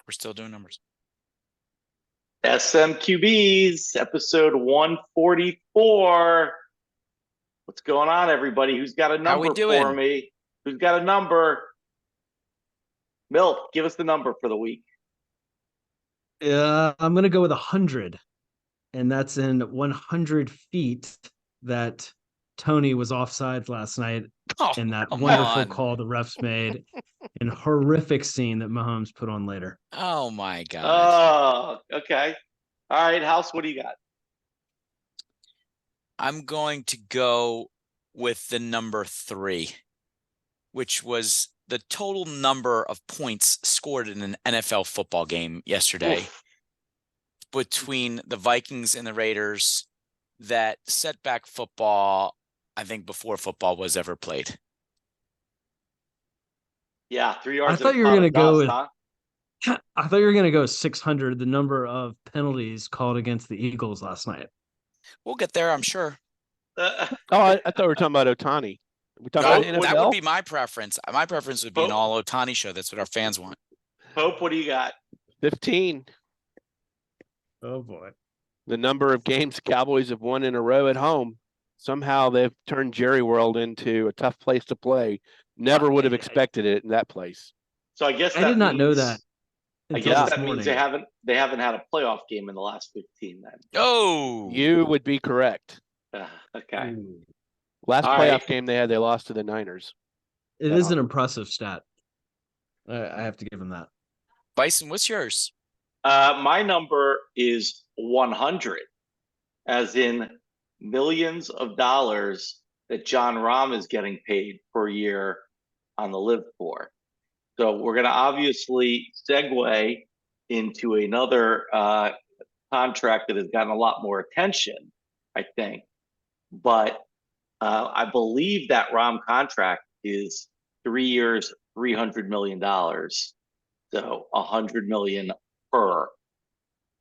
We're still doing numbers. SMQBs, episode 144. What's going on, everybody? Who's got a How we number doing? for me? Who's got a number? Milt, give us the number for the week. I'm going to go with 100. And that's in 100 feet that Tony was offsides last night in that wonderful call the refs made and horrific scene that Mahomes put on later. Oh, my God. Oh, okay. All right, House, what do you got? I'm going to go with the number 3, which was the total number of points scored in an NFL football game yesterday. Oof. Between the Vikings and the Raiders that set back football, I think, before football was ever played. Yeah, 3 yards. I thought you were going to go with. Huh? I thought you were going to go 600, the number of penalties called against the Eagles last night. We'll get there, I'm sure. I thought we were talking about Ohtani. That would be my preference. My preference would be an all Ohtani show. That's what our fans want. Pope, what do you got? 15. Oh, boy. The number of games Cowboys have won in a row at home. Somehow they've turned Jerry World into a tough place to play. Never would have expected it in that place. So I guess I did not know that. I guess that means they haven't had a playoff game in the last 15 then. Oh, you would be correct. Okay. Last playoff game they had, they lost to the Niners. It is an impressive stat. I have to give him that. Bison, what's yours? My number is 100, as in millions of dollars that John Rahm is getting paid per year on the Live Tour. So we're going to obviously segue into another contract that has gotten a lot more attention, I think. But I believe that Rahm contract is 3 years, $300 million. So $100 million per.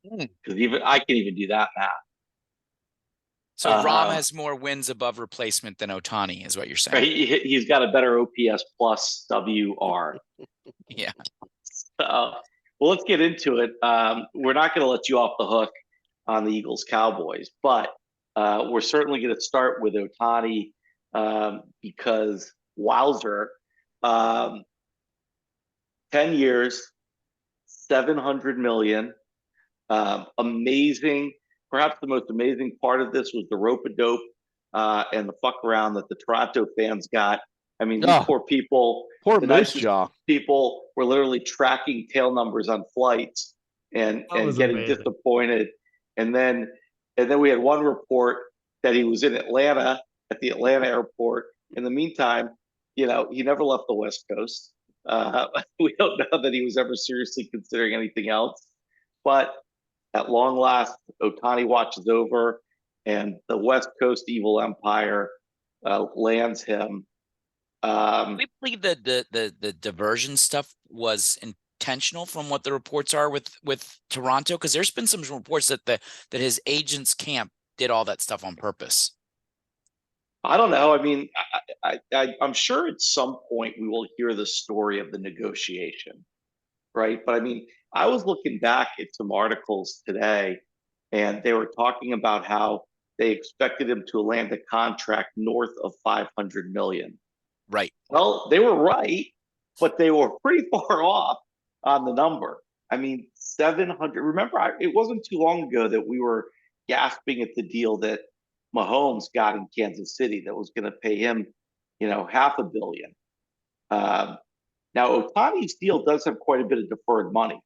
Because even I can even do that math. So Rahm has more wins above replacement than Ohtani, is what you're saying. He's got a better OPS plus WR. Yeah. Well, let's get into it. We're not going to let you off the hook on the Eagles Cowboys, but we're certainly going to start with Ohtani because wowzer, 10 years, 700 million. Amazing. Perhaps the most amazing part of this was the rope-a-dope and the fuck around that the Toronto fans got. I mean, these poor people, Moose Jaw people were literally tracking tail numbers on flights and getting disappointed. And then we had one report that he was in Atlanta at the Atlanta airport. In the meantime, he never left the West Coast. We don't know that he was ever seriously considering anything else. But at long last, Ohtani watches over, and the West Coast evil empire lands him. We believe that the diversion stuff was intentional from what the reports are with Toronto, because there's been some reports that his agent's camp did all that stuff on purpose. I don't know. I mean, I'm sure at some point we will hear the story of the negotiation, right? But I mean, I was looking back at some articles today, and they were talking about how they expected him to land a contract north of 500 million. Right. Well, they were right, but they were pretty far off on the number. I mean, 700. Remember, it wasn't too long ago that we were gasping at the deal that Mahomes got in Kansas City that was going to pay him, $500 million. Now, Ohtani's deal does have quite a bit of deferred money.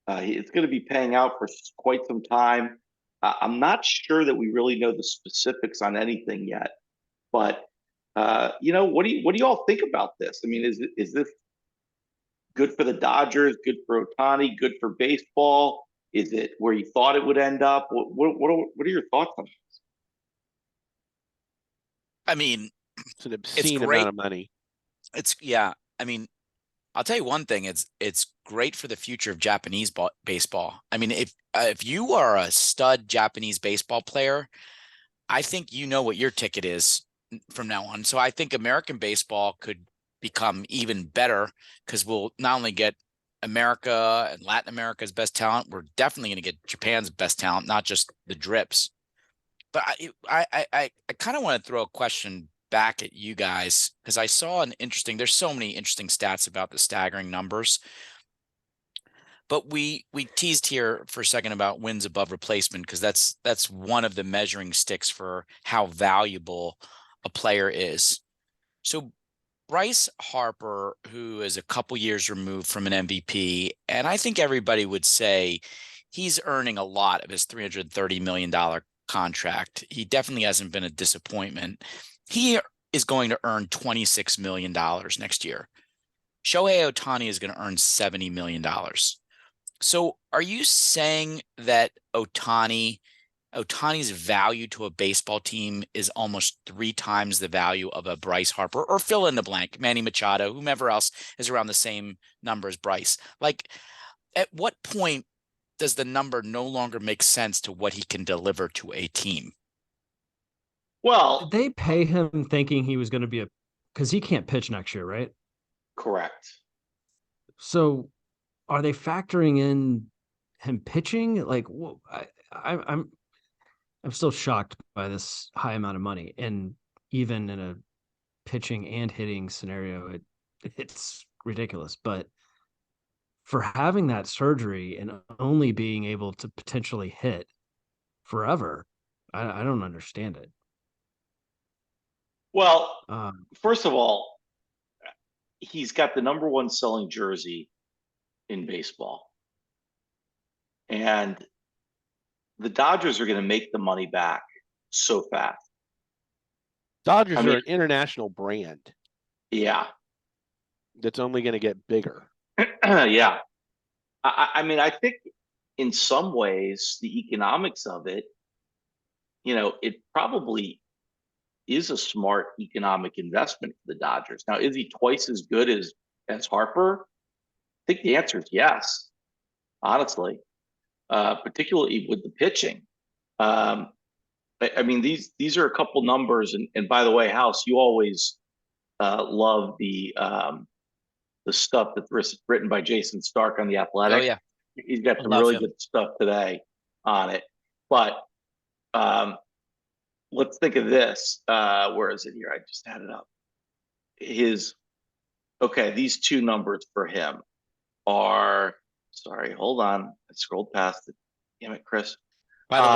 It's going to be paying out for quite some time. I'm not sure that we really know the specifics on anything yet, but what do you all think about this? I mean, is this good for the Dodgers? Good for Ohtani? Good for baseball? Is it where you thought it would end up? What are your thoughts on this? I mean, it's an obscene amount of money. I mean, I'll tell you one thing. It's great for the future of Japanese baseball. I mean, if you are a stud Japanese baseball player, I think you know what your ticket is from now on. So I think American baseball could become even better because we'll not only get America and Latin America's best talent. We're definitely going to get Japan's best talent, not just the drips. But I kind of want to throw a question back at you guys, because I saw there's so many interesting stats about the staggering numbers. But we teased here for a second about wins above replacement, because that's one of the measuring sticks for how valuable a player is. So Bryce Harper, who is a couple years removed from an MVP, and I think everybody would say he's earning a lot of his $330 million contract. He definitely hasn't been a disappointment. He is going to earn $26 million next year. Shohei Ohtani is going to earn $70 million. So are you saying that Ohtani's value to a baseball team is almost 3 times the value of a Bryce Harper, or fill in the blank, Manny Machado, whomever else is around the same number as Bryce? Like, at what point does the number no longer make sense to what he can deliver to a team? Well, did they pay him thinking he was going to be because he can't pitch next year, right? correct. So are they factoring in him pitching? Like, I'm still shocked by this high amount of money, and even in a pitching and hitting scenario, it's ridiculous. But for having that surgery and only being able to potentially hit forever, I don't understand it. Well, first of all, he's got the number 1 selling jersey in baseball. And the Dodgers are going to make the money back so fast. Dodgers are an international brand. Yeah. That's only going to get bigger. Yeah. I think in some ways, the economics of it, it probably is a smart economic investment for the Dodgers. Now, is he twice as good as Harper? I think the answer is yes, honestly, particularly with the pitching. These are a couple numbers, and by the way, House, you always love the stuff that's written by Jason Stark on The Athletic. Oh yeah, he's got some really good stuff today on it. But let's think of this. Where is it here? I just had it up. These 2 numbers for him are. Sorry, hold on. I scrolled past it. Damn it, Chris. By the way,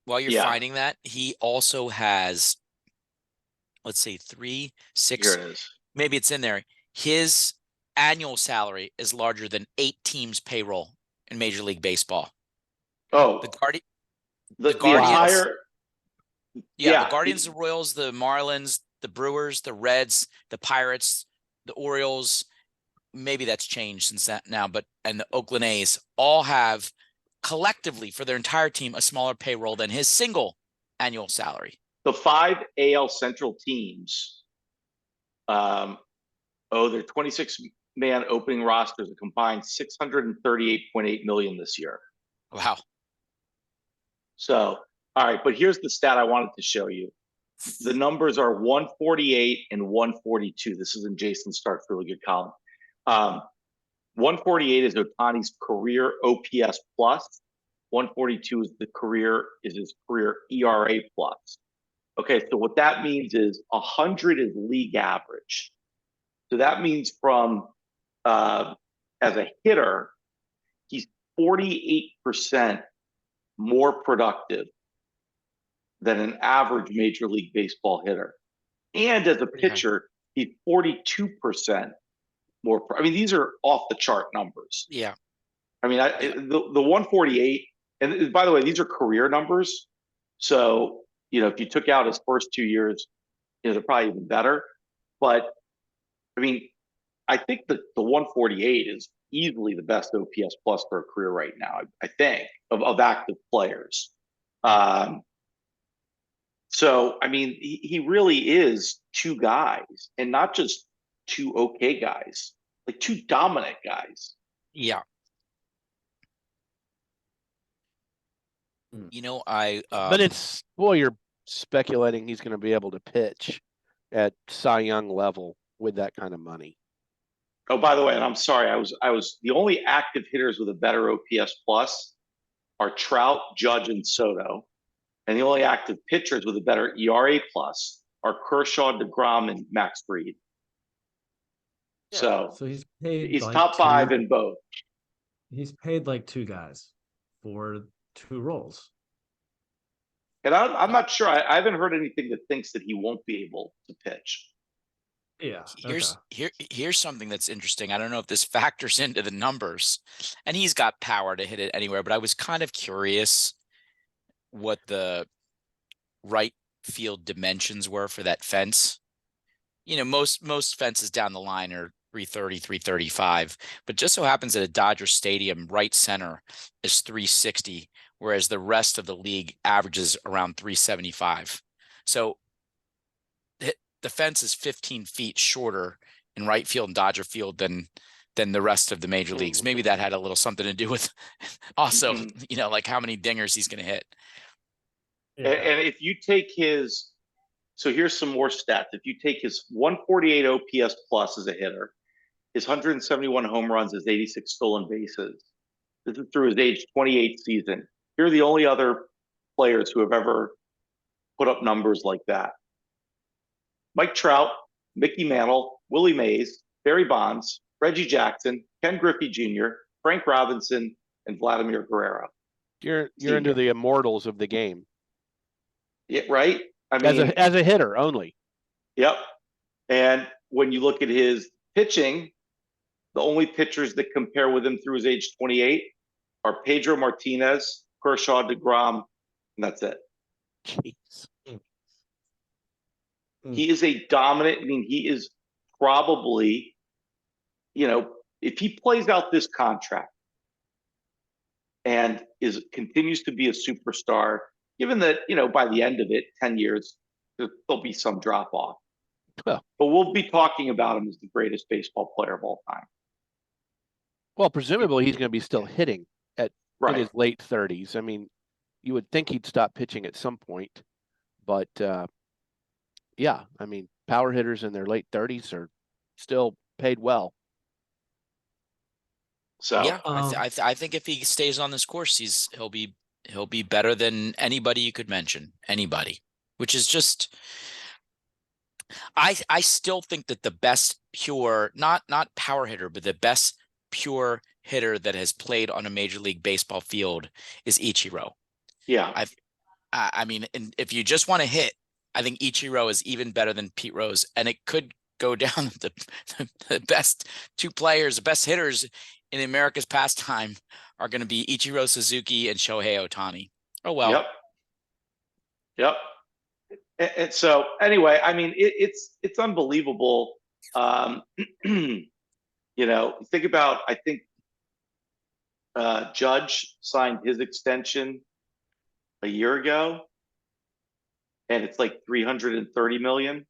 while you're finding that, he also has, let's say, 3, 6. Here it is. Maybe it's in there. His annual salary is larger than 8 teams' payroll in Major League Baseball. Oh, the Guardians. Yeah, the Guardians, the Royals, the Marlins, the Brewers, the Reds, the Pirates, the Orioles. Maybe that's changed since that now, and the Oakland A's all have collectively for their entire team a smaller payroll than his single annual salary. The 5 AL Central teams, their 26-man opening rosters a combined $638.8 million this year. Wow. So, all right, but here's the stat I wanted to show you. The numbers are 148 and 142. This is in Jason Stark's really good column. 148 is Ohtani's career OPS plus. 142 is his career ERA plus. Okay, so what that means is 100 is league average. So that means from as a hitter, he's 48% more productive than an average Major League Baseball hitter. And as a pitcher, he's 42% more. These are off the chart numbers. Yeah. The 148, and by the way, these are career numbers. So, if you took out his first 2 years, they're probably even better. But I think the 148 is easily the best OPS plus for a career right now, I think, of active players. So, he really is 2 guys, and not just 2 okay guys, like 2 dominant guys. Yeah. But you're speculating he's going to be able to pitch at Cy Young level with that kind of money. Oh, by the way, and I'm sorry, I was the only active hitters with a better OPS plus are Trout, Judge, and Soto, and the only active pitchers with a better ERA plus are Kershaw, DeGrom, and Max Fried. So So he's paid he's like top five in both. He's paid like two guys for two roles. And I'm not sure. I haven't heard anything that thinks that he won't be able to pitch. Yeah. Here's something that's interesting. I don't know if this factors into the numbers, and he's got power to hit it anywhere, but I was kind of curious what the right field dimensions were for that fence. You know, most fences down the line are 330, 335, but just so happens that at Dodger Stadium, right center is 360, whereas the rest of the league averages around 375. So the fence is 15 feet shorter in right field and Dodger Field than the rest of the major leagues. Maybe that had a little something to do with also, you know, like how many dingers he's going to hit. Yeah. And if you take his, so here's some more stats. If you take his 148 OPS plus as a hitter, his 171 home runs, his 86 stolen bases, this is through his age 28 season. Here are the only other players who have ever put up numbers like that: Mike Trout, Mickey Mantle, Willie Mays, Barry Bonds, Reggie Jackson, Ken Griffey Jr., Frank Robinson, and Vladimir Guerrero. You're into the immortals of the game. Yeah, right? I mean, as a hitter only. Yep. And when you look at his pitching, the only pitchers that compare with him through his age 28 are Pedro Martinez, Kershaw, DeGrom, and that's it. Jeez. He is a dominant. I mean, he is probably, you know, if he plays out this contract and continues to be a superstar, given that, you know, by the end of it, 10 years, there'll be some drop off. Well, but we'll be talking about him as the greatest baseball player of all time. Well, presumably he's going to be still hitting in his late 30s. I mean, you would think he'd stop pitching at some point, but yeah, I mean, power hitters in their late 30s are still paid well. So yeah, I think if he stays on this course, he'll be better than anybody you could mention, anybody, which is just. I still think that the best pure, not power hitter, but the best pure hitter that has played on a Major League Baseball field is Ichiro. Yeah. I mean, and if you just want to hit, I think Ichiro is even better than Pete Rose, and it could go down the best two players, the best hitters in America's pastime are going to be Ichiro Suzuki and Shohei Ohtani. Oh well. Yep. And so anyway, I mean, it's unbelievable. You know, think about, I think Judge signed his extension a year ago, and it's like 330 million.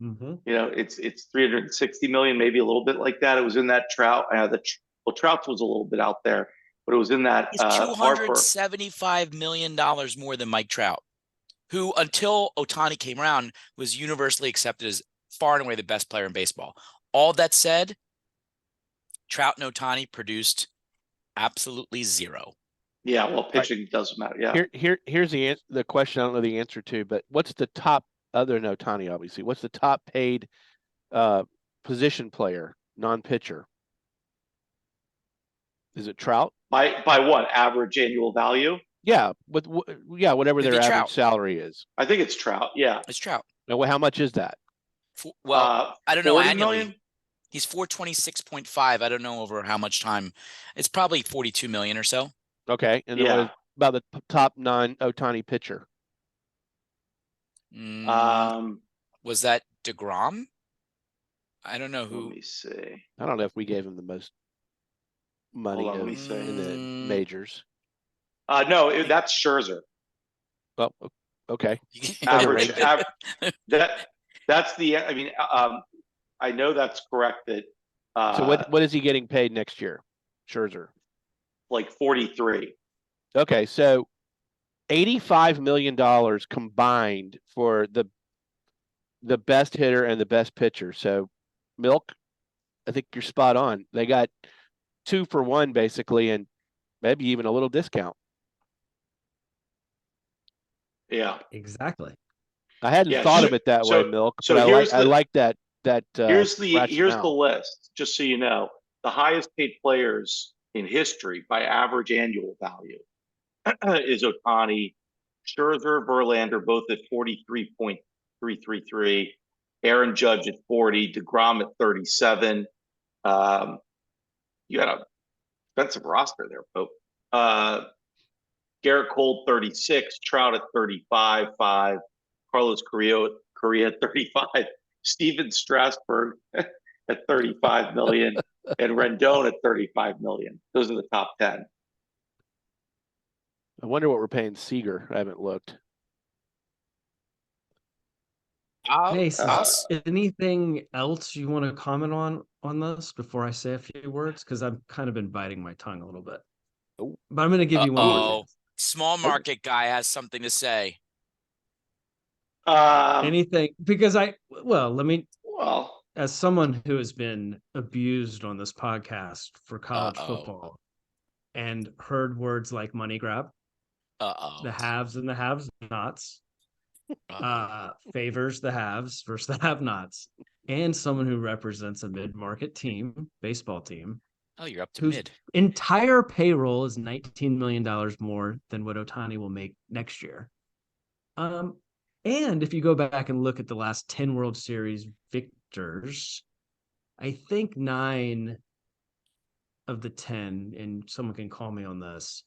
Mm-hmm. You know, it's 360 million, maybe a little bit like that. It was in that Trout. Trout's was a little bit out there, but it was in that. It's $275 million more than Mike Trout, who until Ohtani came around was universally accepted as far and away the best player in baseball. All that said, Trout and Ohtani produced absolutely zero. Yeah, well, pitching doesn't matter. Yeah. Here's the question I don't know the answer to, but what's the top, other than Ohtani, obviously, what's the top paid position player, non-pitcher? Is it Trout? By what? Average annual value? Yeah, whatever their average Trout. salary is. I think it's Trout. Yeah, it's Trout. Now, how much is that? Well, I don't know annually. Million? He's 426.5. I don't know over how much time. It's probably 42 million or so. Okay, and then what about the top non-Ohtani pitcher? Was that DeGrom? I don't know who. Let me see. I don't know if we gave him the most money in the majors. No, that's Scherzer. Well, okay. Average. That's the. I mean, I know that's correct. That. So what is he getting paid next year, Scherzer? Like 43. Okay, so $85 million combined for the best hitter and the best pitcher. So Milk I think you're spot on. They got 2 for 1 basically, and maybe even a little discount. Yeah, exactly. I hadn't thought of it that way, Milk, but I like that. Here's the rationale. list, just so you know. The highest paid players in history by average annual value is Ohtani, Scherzer, Verlander, both at 43.333. Aaron Judge at 40, DeGrom at 37. You had a expensive roster there, Pope. Garrett Cole 36, Trout at 35.5, Carlos Correa at 35, Steven Strasburg at 35 million, and Rendon at 35 million. Those are the top 10. I wonder what we're paying Seager. I haven't looked. Hey, anything else you want to comment on this before I say a few words? Because I've kind of been biting my tongue a little bit. But I'm going to give you one more. Small market guy has something to say. Anything, because as someone who has been abused on this podcast for college football and heard words like money grab, the haves and the have-nots, favors the haves versus the have-nots, and someone who represents a mid-market team, baseball team. Oh, you're up to whose mid. Entire payroll is $19 million more than what Ohtani will make next year. And if you go back and look at the last 10 World Series victors, I think 9 of the 10, and someone can call me on this,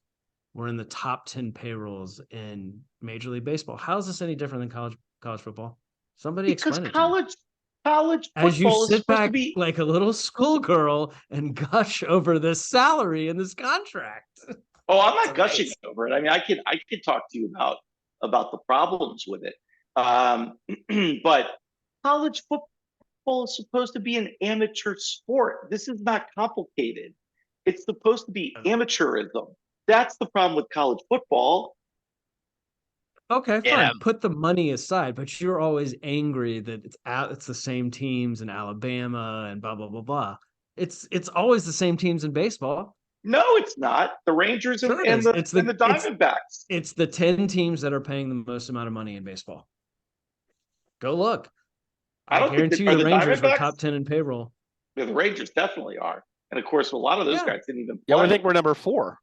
were in the top 10 payrolls in Major League Baseball. How is this any different than college football? Somebody explain it. College as you sit back like a little schoolgirl and gush over this salary and this contract. Oh, I'm not gushing over it. I mean, I could talk to you about the problems with it. But college football is supposed to be an amateur sport. This is not complicated. It's supposed to be amateurism. That's the problem with college football. Okay, fine. Put the money aside, but you're always angry that it's the same teams in Alabama and blah blah blah blah. It's always the same teams in baseball. No, it's not. The Rangers and the Diamondbacks. It's the 10 teams that are paying the most amount of money in baseball. Go look. I guarantee you the Rangers were top 10 in payroll. Yeah, the Rangers definitely are. And of course, a lot of those guys didn't even play. Yeah, I think we're number 4.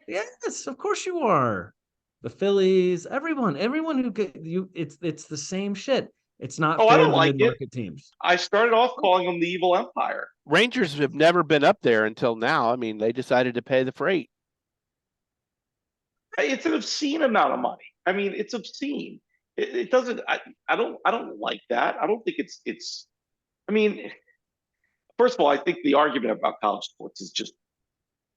Yes, of course you are. The Phillies, everyone who get you, it's the same shit. It's not fair to the mid-market teams. I started off calling them the evil empire. Rangers have never been up there until now. I mean, they decided to pay the freight. It's an obscene amount of money. I mean, it's obscene. It doesn't. I don't like that. I don't think it's. I mean, first of all, I think the argument about college sports is just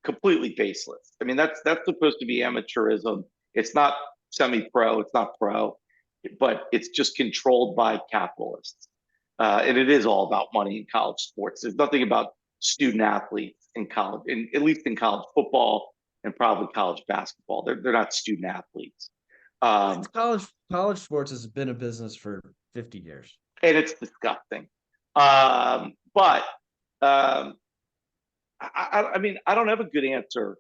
completely baseless. I mean, that's supposed to be amateurism. It's not semi-pro. It's not pro, but it's just controlled by capitalists. And it is all about money in college sports. There's nothing about student athletes in college, at least in college football and probably college basketball. They're not student athletes. College sports has been a business for 50 years. And it's disgusting. I mean, I don't have a good answer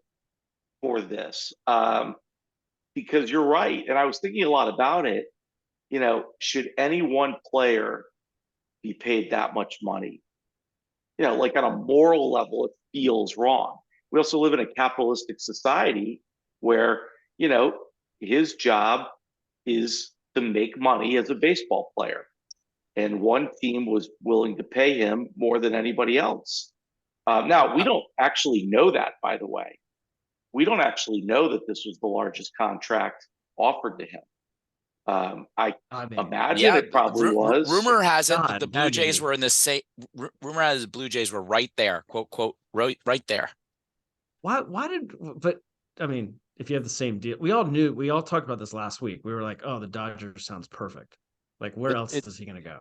for this because you're right. And I was thinking a lot about it. You know, should any one player be paid that much money? You know, like on a moral level, it feels wrong. We also live in a capitalistic society where, you know, his job is to make money as a baseball player. And one team was willing to pay him more than anybody else. Now, we don't actually know that, by the way. We don't actually know that this was the largest contract offered to him. I imagine it probably was. Rumor has it that the Blue Jays were in the same. Rumor has the Blue Jays were right there, quote, right there. But I mean, if you have the same deal, we all talked about this last week. We were like, oh, the Dodgers sounds perfect. Like, where else is he going to go?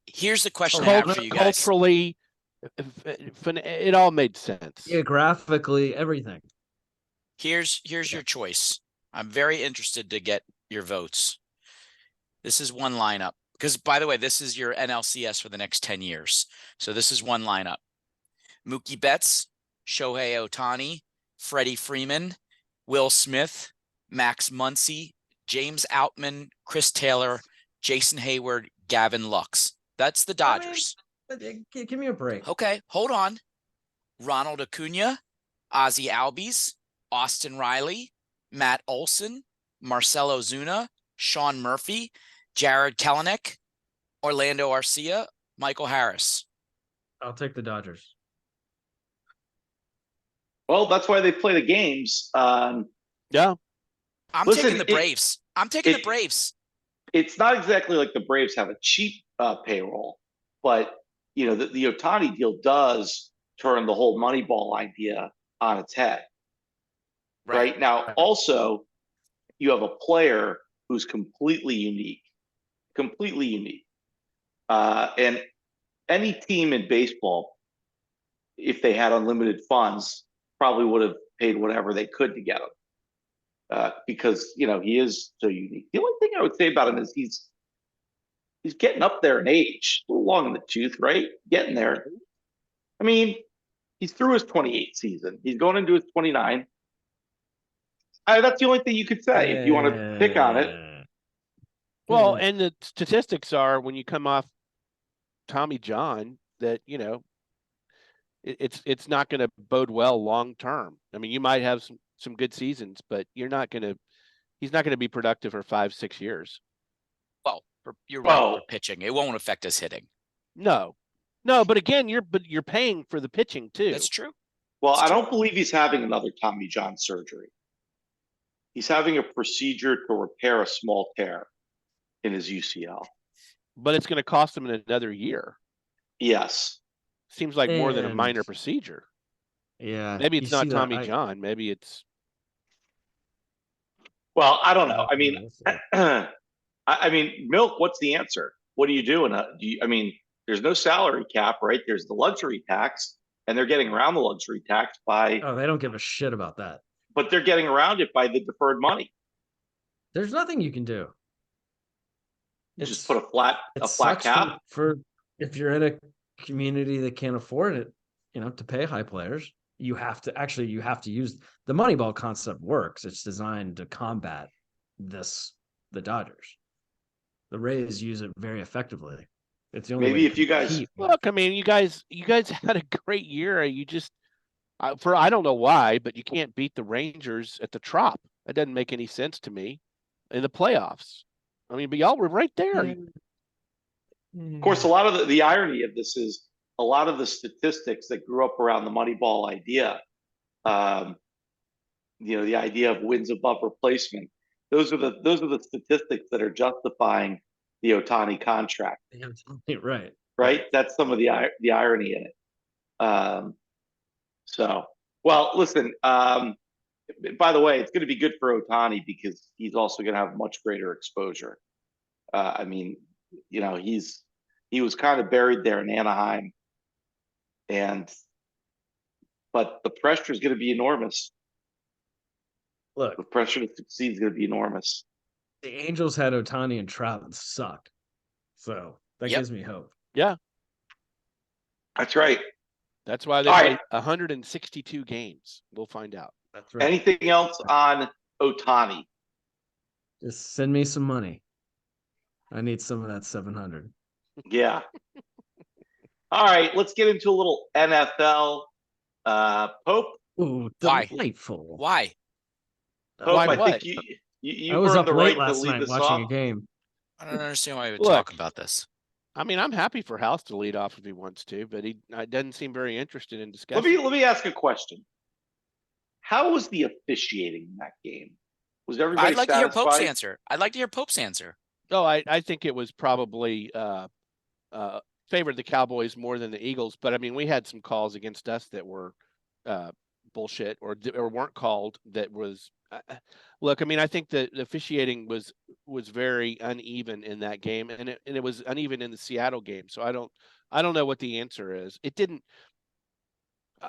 Here's the question I have for you guys. Culturally, it all made sense. Geographically, everything. Here's your choice. I'm very interested to get your votes. This is one lineup. because by the way, this is your NLCS for the next 10 years. So this is one lineup. Mookie Betts, Shohei Ohtani, Freddie Freeman, Will Smith, Max Muncy, James Outman, Chris Taylor, Jason Hayward, Gavin Lux. That's the Dodgers. Give me a break. Okay, hold on. Ronald Acuna, Ozzie Albies, Austin Riley, Matt Olson, Marcelo Zuna, Sean Murphy, Jared Kelenic, Orlando Arcia, Michael Harris. I'll take the Dodgers. Well, that's why they play the games. Yeah. I'm taking the Braves. I'm taking the Braves. It's not exactly like the Braves have a cheap payroll, but the Ohtani deal does turn the whole Moneyball idea on its head. Right now, also, you have a player who's completely unique, and any team in baseball, if they had unlimited funds, probably would have paid whatever they could to get him, because he is so unique. The only thing I would say about him is he's getting up there in age, a little long in the tooth, right? Getting there. I mean, he's through his 28th season. He's going into his 29. That's the only thing you could say if you want to pick on it. Well, and the statistics are when you come off Tommy John that it's not going to bode well long term. I mean, you might have some good seasons, but he's not going to be productive for 5-6 years. Well, you're right for pitching. It won't affect his hitting. No, but again, you're paying for the pitching too. That's true. Well, I don't believe he's having another Tommy John surgery. He's having a procedure to repair a small tear in his UCL. But it's going to cost him another year. Yes. Seems like more than a minor procedure. Yeah. Maybe it's not Tommy John. Maybe it's. Well, I don't know. I mean, Milk, what's the answer? What are you doing? There's no salary cap, right? There's the luxury tax, and they're getting around the luxury tax by. Oh, they don't give a shit about that. But they're getting around it by the deferred money. There's nothing you can do. Just put a flat cap for if you're in a community that can't afford it, to pay high players. You have to use the Moneyball concept works. It's designed to combat the Dodgers. The Rays use it very effectively. It's the only maybe if you guys look. I mean, you guys had a great year. You just I don't know why, but you can't beat the Rangers at the Trop. That doesn't make any sense to me in the playoffs. I mean, but y'all were right there. Of course, a lot of the irony of this is a lot of the statistics that grew up around the Moneyball idea, the idea of wins above replacement. Those are the statistics that are justifying the Ohtani contract. Right. That's some of the irony in it. So, well, listen. By the way, it's going to be good for Ohtani because he's also going to have much greater exposure. I mean, he was kind of buried there in Anaheim, but the pressure is going to be enormous. Look, the pressure to succeed is going to be enormous. The Angels had Ohtani and Trout and sucked, so that gives me hope. Yeah, that's right. That's why they played 162 games. We'll find out. That's right. Anything else on Ohtani? Just send me some money. I need some of that 700. Yeah. All right, let's get into a little NFL. Pope. Ooh, delightful. Why? Pope, I think you I was up the late right last night watching a game. I don't understand why we would talk about this. I mean, I'm happy for House to lead off if he wants to, but he doesn't seem very interested in discussing. Let me ask a question. How was the officiating in that game? Was everybody I'd like satisfied? to hear Pope's answer. I'd like to hear Pope's answer. Oh, I think it was probably favored the Cowboys more than the Eagles, but I mean, we had some calls against us that were bullshit or weren't called. That was look. I mean, I think the officiating was very uneven in that game, and it was uneven in the Seattle game. So I don't know what the answer is. It didn't.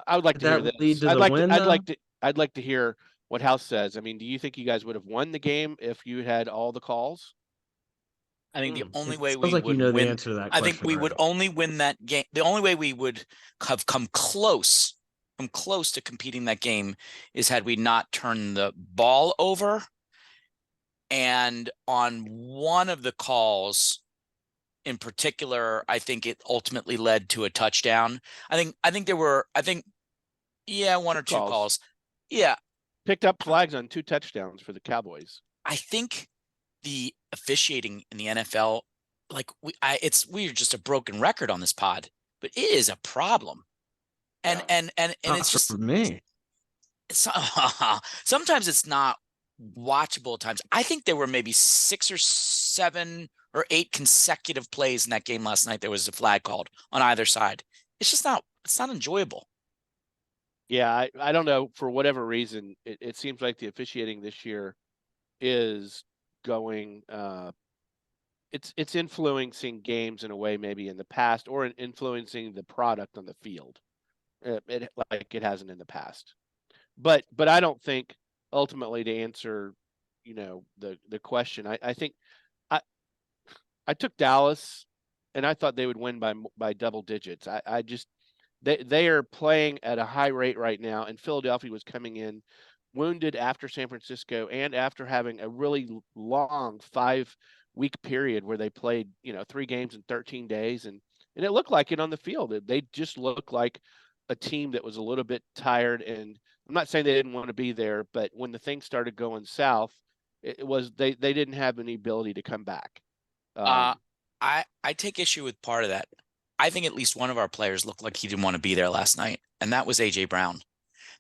I would like to hear this. I'd like to hear what House says. I mean, do you think you guys would have won the game if you had all the calls? I think the only way Sounds we like would the win, answer to that I think question we would already. only win that game. The only way we would have come close to competing that game is had we not turned the ball over. And on one of the calls in particular, I think it ultimately led to a touchdown. I think there were, one or two calls. Yeah. Picked up flags on 2 touchdowns for the Cowboys. I think the officiating in the NFL, like we're just a broken record on this pod, but it is a problem. And it's just for me. Sometimes it's not watchable at times. I think there were maybe 6 or 7 or 8 consecutive plays in that game last night. There was a flag called on either side. It's not enjoyable. Yeah, I don't know, for whatever reason, it seems like the officiating this year is going it's influencing games in a way maybe in the past, or influencing the product on the field. Like it hasn't in the past. But I don't think ultimately, to answer, the question, I think I took Dallas and I thought they would win by double digits. I just they are playing at a high rate right now, and Philadelphia was coming in wounded after San Francisco and after having a really long 5-week period where they played, 3 games in 13 days. And it looked like it on the field. They just looked like a team that was a little bit tired. And I'm not saying they didn't want to be there, but when the thing started going south, it was they didn't have any ability to come back. I take issue with part of that. I think at least one of our players looked like he didn't want to be there last night, and that was AJ Brown.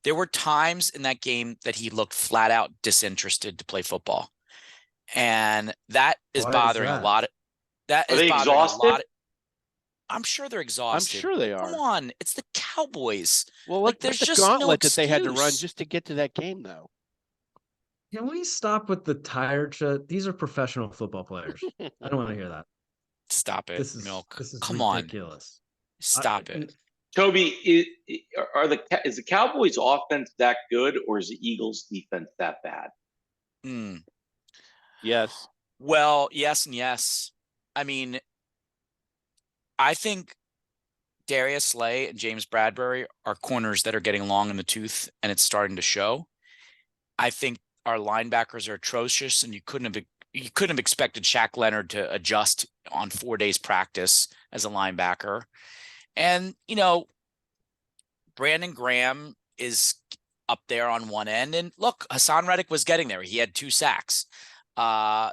There were times in that game that he looked flat out disinterested to play football. And that is bothering a lot. That is bothering a lot. I'm sure they're exhausted. I'm sure they are. Come on, it's the Cowboys. Well, look, there's the gauntlet that they had to run just to get to that game, though. Can we stop with the tired shit? These are professional football players. I don't want to hear that. Stop it, This is Milk. This is Come ridiculous. Stop it. Toby, is the Cowboys offense that good, or is the Eagles defense that bad? Yes. Well, yes and yes. I mean, I think Darius Slay and James Bradbury are corners that are getting long in the tooth, and it's starting to show. I think our linebackers are atrocious, and you couldn't have expected Shaq Leonard to adjust on 4 days practice as a linebacker. And, Brandon Graham is up there on one end. And look, Hassan Reddick was getting there. He had 2 sacks. I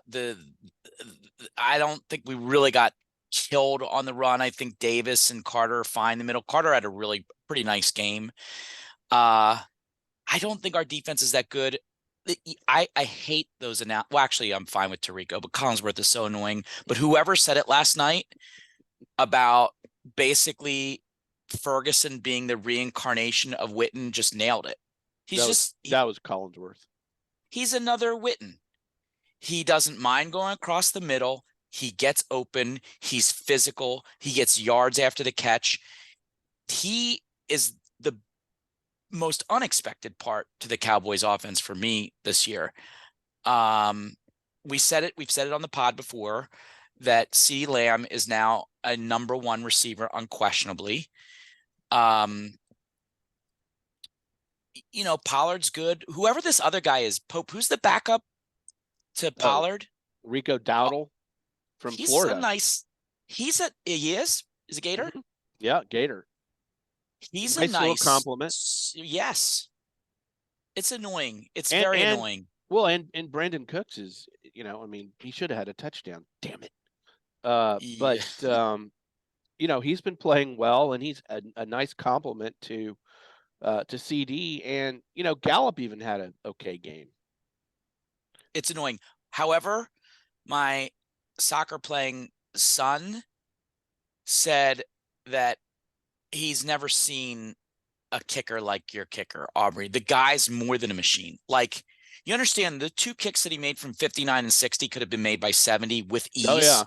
don't think we really got killed on the run. I think Davis and Carter find the middle. Carter had a pretty nice game. I don't think our defense is that good. I hate those well, actually, I'm fine with Tirico, but Collinsworth is so annoying. But whoever said it last night about basically Ferguson being the reincarnation of Witten just nailed it. That was Collinsworth. He's another Witten. He doesn't mind going across the middle. He gets open. He's physical. He gets yards after the catch. He is the most unexpected part to the Cowboys offense for me this year. We've said it on the pod before that CeeDee Lamb is now a number 1 receiver unquestionably. Pollard's good. Whoever this other guy is, Pope, who's the backup to Pollard? Rico Dowdle from Florida. He is a Gator? Mm-hmm. Yeah, Gator. He's nice a nice little compliment. Yes. It's annoying. It's very annoying. Well, and Brandon Cooks is, he should have had a touchdown. Damn it. But he's been playing well, and he's a nice compliment to CD. And Gallup even had an okay game. It's annoying. However, my soccer playing son said that he's never seen a kicker like your kicker, Aubrey. The guy's more than a machine. Like, you understand, the 2 kicks that he made from 59 and 60 could have been made by 70 with ease. Oh, yeah.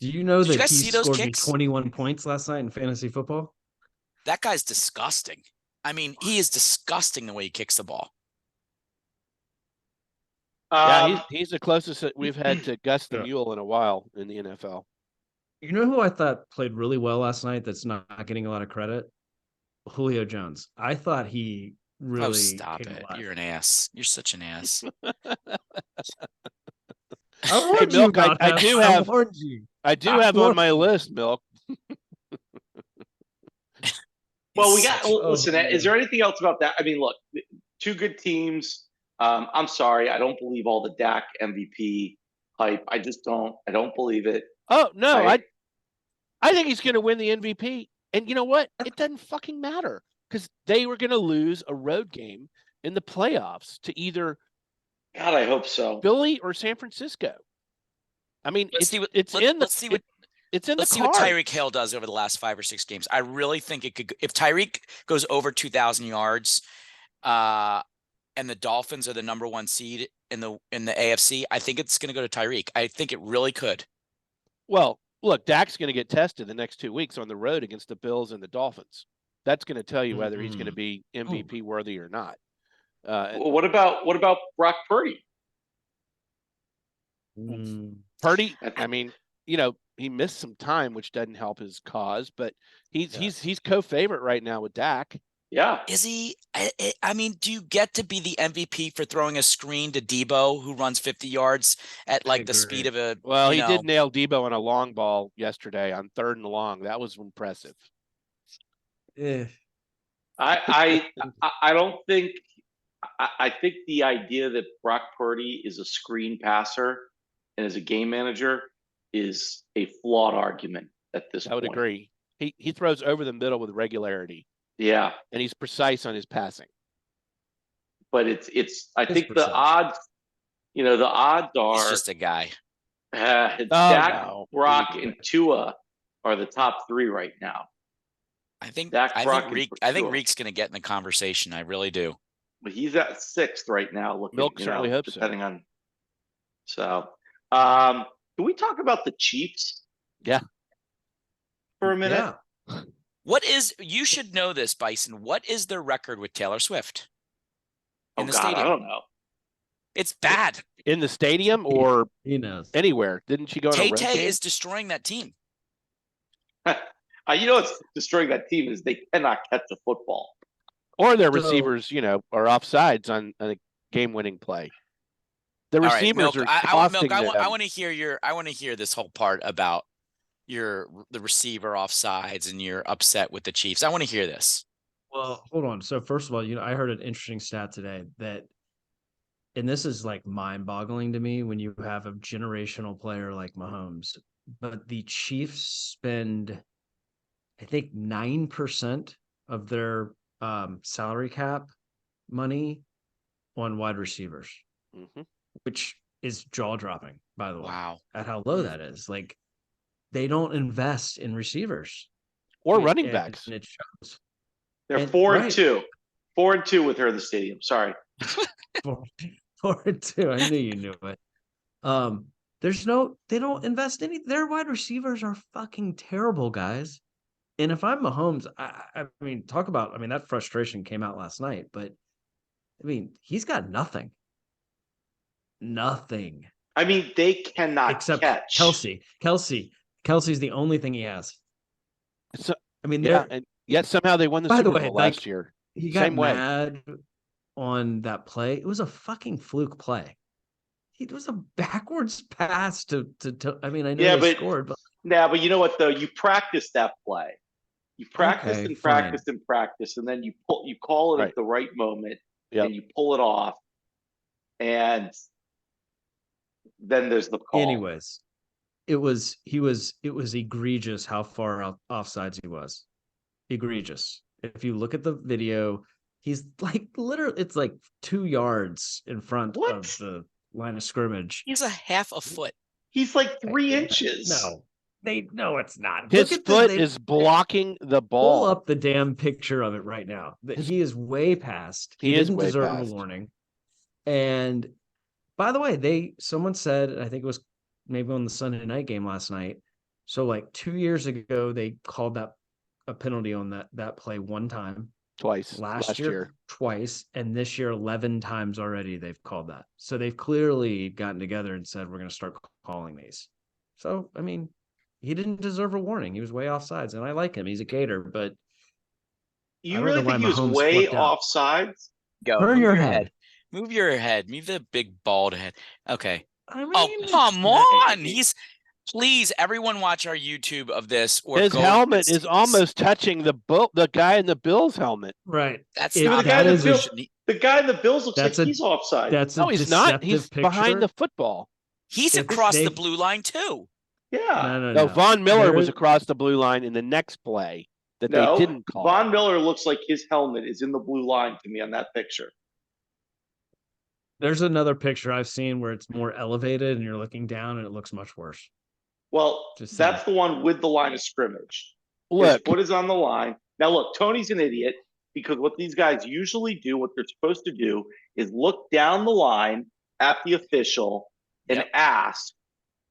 Do you know that he scored me kicks? 21 points last night in fantasy football? That guy's disgusting. I mean, he is disgusting the way he kicks the ball. Yeah, he's the closest that we've had to Gus the Mule in a while in the NFL. You know who I thought played really well last night that's not getting a lot of credit? Julio Jones. I thought he really stop came it. alive. You're an ass. You're such an ass. I warned you Milk, about I that. do have warned you. I do have on my list, Milk. Well, we got listen, is there anything else about that? I mean, look, two good teams. I'm sorry, I don't believe all the Dak MVP hype. I just don't. I don't believe it. Oh no, I think he's going to win the MVP. And you know what? It doesn't fucking matter because they were going to lose a road game in the playoffs to either God, I hope so. Philly or San Francisco. I mean, let's see what Tyreek Hill does over the last 5 or 6 games. I really think it could. If Tyreek goes over 2,000 yards, and the Dolphins are the number 1 seed in the AFC, I think it's going to go to Tyreek. I think it really could. Well, look, Dak's going to get tested the next 2 weeks on the road against the Bills and the Dolphins. That's going to tell you whether he's going to be MVP worthy or not. What about Brock Purdy? Purdy, I mean, he missed some time, which doesn't help his cause, but he's co-favorite right now with Dak. Yeah. Is he? I mean, do you get to be the MVP for throwing a screen to Debo, who runs 50 yards at like the speed of a? Well, he did nail Debo on a long ball yesterday on 3rd and long. That was impressive. Yeah. I don't think. I think the idea that Brock Purdy is a screen passer and is a game manager is a flawed argument at this point. I would agree. He throws over the middle with regularity. Yeah. And he's precise on his passing. But I think the odds, the odds are. He's just a guy. Dak, Brock, and Tua are the top 3 right now. I think Reek's going to get in the conversation. I really do. But he's at 6th right now. Looking, Milk certainly hopes depending on. So, can we talk about the Chiefs? Yeah. For a minute. Yeah. You should know this, Bison. What is their record with Taylor Swift in the stadium? I don't know. It's bad. In the stadium or he knows anywhere? Didn't she go on a road game? is destroying that team. What's destroying that team is they cannot catch a football. Or their receivers, are offsides on a game-winning play. The receivers are costing them. I want to hear this whole part about the receiver offsides and you're upset with the Chiefs. I want to hear this. Well, hold on. So first of all, I heard an interesting stat today and this is like mind-boggling to me when you have a generational player like Mahomes, but the Chiefs spend, I think, 9% of their salary cap money on wide receivers, which is jaw-dropping, by the way. Wow. At how low that is. Like, they don't invest in receivers or running backs. And it shows. They're 4-2. 4-2 with her in the stadium. Sorry. 4-2. I knew you knew it. They don't invest any. Their wide receivers are fucking terrible, guys. And if I'm Mahomes, I mean, that frustration came out last night, but I mean, he's got nothing. Nothing. I mean, they cannot except catch. Kelsey's the only thing he has. So, I mean, and yet somehow they won the Super Bowl last year. He got mad on that play. It was a fucking fluke play. It was a backwards pass to I mean, I know they scored, but but you know what though? You practice that play. You practice and practice, and then you call it at the right moment, and you pull it off, and then there's the call. Anyways, it was egregious how far offsides he was. Egregious. If you look at the video, he's like literally, it's like 2 yards in front of the line of scrimmage. He's a half a foot. He's like 3 inches. No, it's not. His foot is blocking the ball. Pull up the damn picture of it right now. He is way past. He didn't deserve a warning. And by the way, someone said, I think it was maybe on the Sunday night game last night. So like 2 years ago, they called a penalty on that play one time. Twice. Last year, twice. And this year, 11 times already they've called that. So they've clearly gotten together and said, we're going to start calling these. So, I mean, he didn't deserve a warning. He was way offsides. And I like him. He's a Gator, but you really think he was way offsides? Go. Turn your head. Move your head. Move the big bald head. Okay. I mean, oh, come on. Please, everyone watch our YouTube of this. Or his helmet is almost touching the guy in the Bills helmet. Right. That's the guy in the Bills looks like he's offside. No, he's not. He's behind the football. He's across the blue line too. Yeah. No, Von Miller was across the blue line in the next play that they didn't call. Von Miller looks like his helmet is in the blue line to me on that picture. There's another picture I've seen where it's more elevated and you're looking down and it looks much worse. Well, that's the one with the line of scrimmage. Look, his foot is on the line. Now, look, Tony's an idiot because what these guys usually do, what they're supposed to do, is look down the line at the official and ask,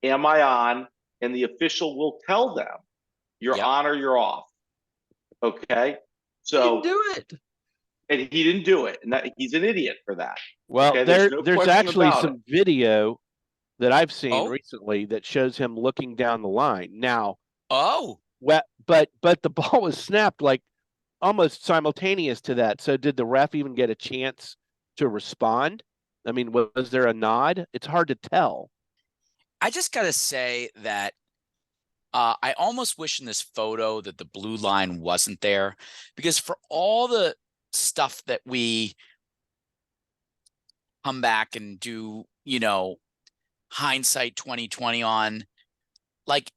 am I on? And the official will tell them, you're on or you're off. Okay? So he didn't do it. And he didn't do it. And he's an idiot for that. Well, okay? there's actually some video that I've seen recently that shows him looking down the line. Now, but the ball was snapped like almost simultaneous to that. So did the ref even get a chance to respond? I mean, was there a nod? It's hard to tell. I just got to say that I almost wish in this photo that the blue line wasn't there, because for all the stuff that we come back and do, hindsight 2020 on, like,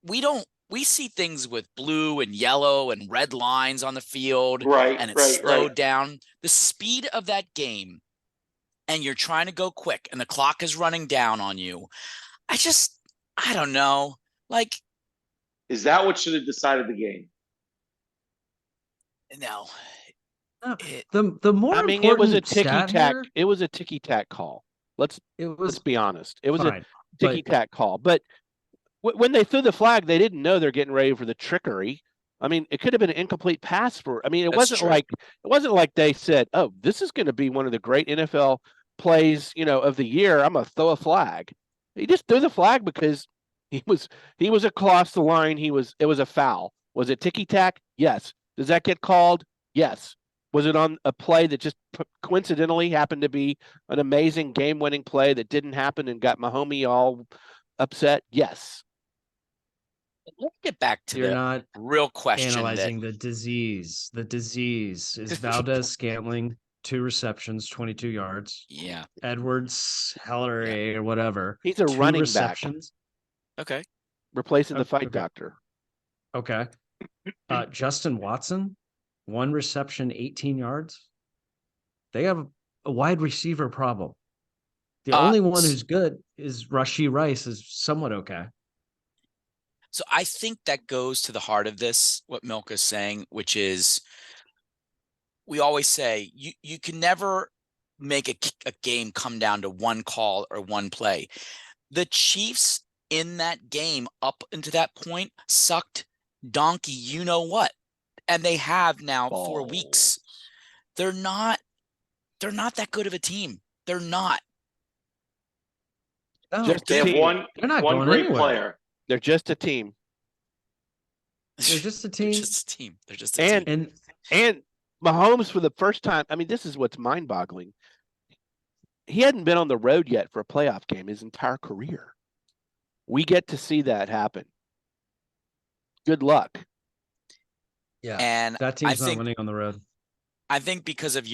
we see things with blue and yellow and red lines on the field, and it's slowed down. The speed of that game, and you're trying to go quick and the clock is running down on you. I don't know. Like, is that what should have decided the game? No. The more it was a ticky tack. It was a ticky tack call. Let's be honest. It was a ticky tack call. But when they threw the flag, they didn't know they're getting ready for the trickery. I mean, it could have been an incomplete pass it wasn't like they said, "Oh, this is going to be one of the great NFL plays, of the year. I'm going to throw a flag." He just threw the flag because he was across the line. It was a foul. Was it ticky tack? Yes. Does that get called? Yes. Was it on a play that just coincidentally happened to be an amazing game-winning play that didn't happen and got Mahomes all upset? Yes. Let's get back to the real question. Analyzing the disease. The disease is Valdez-Scantling, 2 receptions, 22 yards. Yeah. Edwards, Heller, or whatever. He's a running receptions. Back. Okay. Replacing the fight doctor. Okay. Justin Watson, 1 reception, 18 yards. They have a wide receiver problem. The only one who's good is Rashee Rice, is somewhat okay. So I think that goes to the heart of this, what Milka's saying, which is, we always say you can never make a game come down to one call or one play. The Chiefs in that game up into that point sucked donkey what, and they have now 4 weeks. They're not that good of a team. They're not. They have one great player. They're just a team. They're just a team. They're just a team. And Mahomes, for the first time, I mean, this is what's mind-boggling. He hadn't been on the road yet for a playoff game his entire career. We get to see that happen. Good luck. Yeah. And that team's not winning on the road. I think because of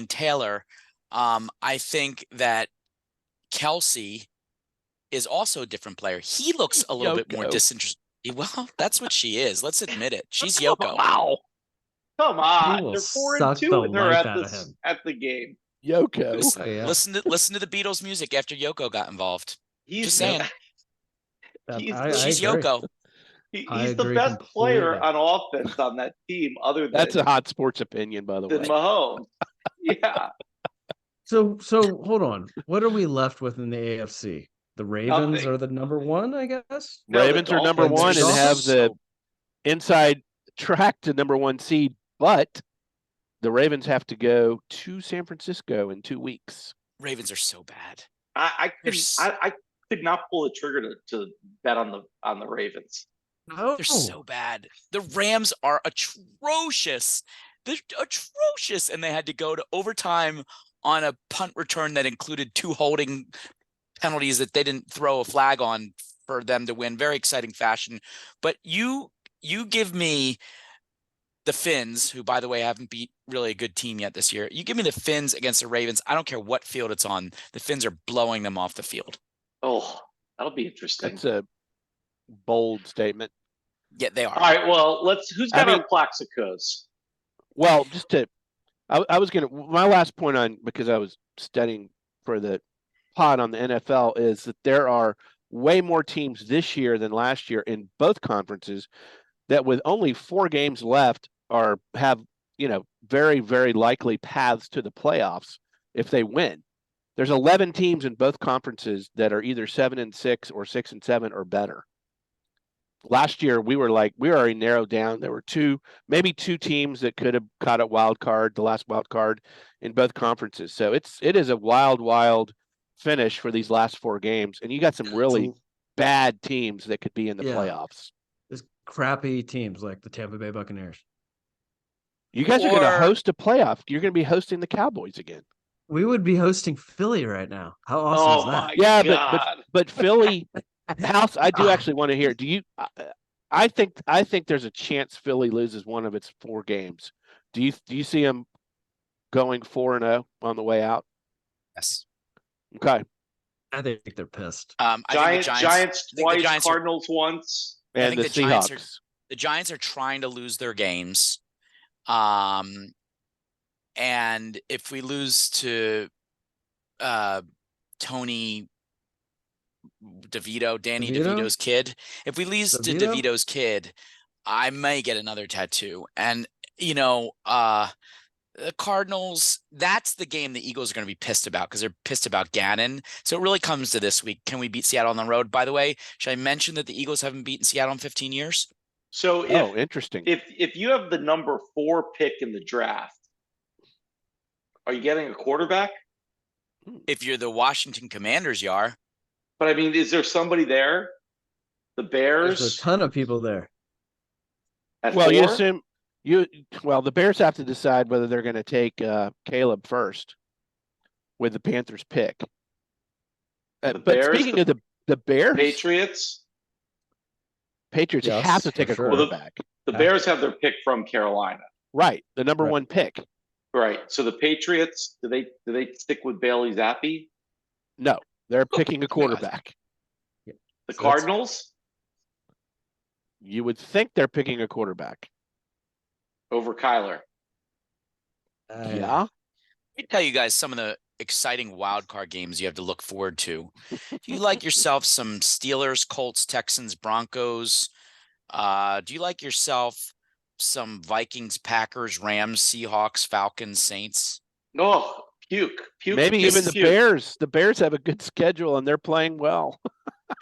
Taylor, I think that Kelsey is also a different player. He looks a little bit more disinterested. Well, that's what she is. Let's admit it. She's Yoko. Wow. Come on. They're 4-2 with her at the game. Yoko. Listen to the Beatles music after Yoko got involved. Just saying. She's Yoko. He's the best player on offense on that team, other than that's a hot sports opinion, by the way. Mahomes. Yeah. So hold on. What are we left with in the AFC? The Ravens are the number 1, I guess. Ravens are number 1 and have the inside track to number 1 seed But the Ravens have to go to San Francisco in 2 weeks. Ravens are so bad. I could not pull the trigger to bet on the Ravens. No. They're so bad. The Rams are atrocious. They're atrocious. And they had to go to overtime on a punt return that included 2 holding penalties that they didn't throw a flag on for them to win. Very exciting fashion. But you give me the Finns, who, by the way, haven't beat really a good team yet this year. You give me the Finns against the Ravens. I don't care what field it's on. The Finns are blowing them off the field. Oh, that'll be interesting. That's a bold statement. Yeah, they are. All right, well, who's got our Plaxicos? Well, I was going to, my last point on, because I was studying for the pod on the NFL, is that there are way more teams this year than last year in both conferences that with only 4 games left have, very, very likely paths to the playoffs if they win. There's 11 teams in both conferences that are either 7-6 or 6-7 or better. Last year, we already narrowed down. There were maybe two teams that could have caught a wild card, the last wild card in both conferences. So it is a wild finish for these last 4 games. And you got some really bad teams that could be in the playoffs. There's crappy teams like the Tampa Bay Buccaneers. You guys are going to host a playoff. You're going to be hosting the Cowboys again. We would be hosting Philly right now. How awesome is that? Yeah, but Philly, House, I do actually want to hear. Do you? I think there's a chance Philly loses one of its 4 games. Do you see them going 4-0 on the way out? Yes. Okay. I think they're pissed. Giants twice, Cardinals once, and the Seahawks. The Giants are trying to lose their games. And if we lose to Danny DeVito's kid, if we lose to DeVito's kid, I may get another tattoo. And, the Cardinals, that's the game the Eagles are going to be pissed about because they're pissed about Gannon. So it really comes to this week. Can we beat Seattle on the road? By the way, should I mention that the Eagles haven't beaten Seattle in 15 years? So interesting. If you have the number 4 pick in the draft, are you getting a quarterback? If you're the Washington Commanders, you are. But I mean, is there somebody there? The Bears? There's a ton of people there. You assume the Bears have to decide whether they're going to take Caleb first with the Panthers pick. Speaking of the Bears, Patriots have to take a quarterback. The Bears have their pick from Carolina. Right, the number 1 pick. Right. So the Patriots, do they stick with Bailey Zappi? No, they're picking a quarterback. The Cardinals? You would think they're picking a quarterback. Over Kyler. Yeah. Let me tell you guys some of the exciting wild card games you have to look forward to. Do you like yourself some Steelers, Colts, Texans, Broncos? Do you like yourself some Vikings, Packers, Rams, Seahawks, Falcons, Saints? Oh, puke. Maybe even the Bears. The Bears have a good schedule and they're playing well.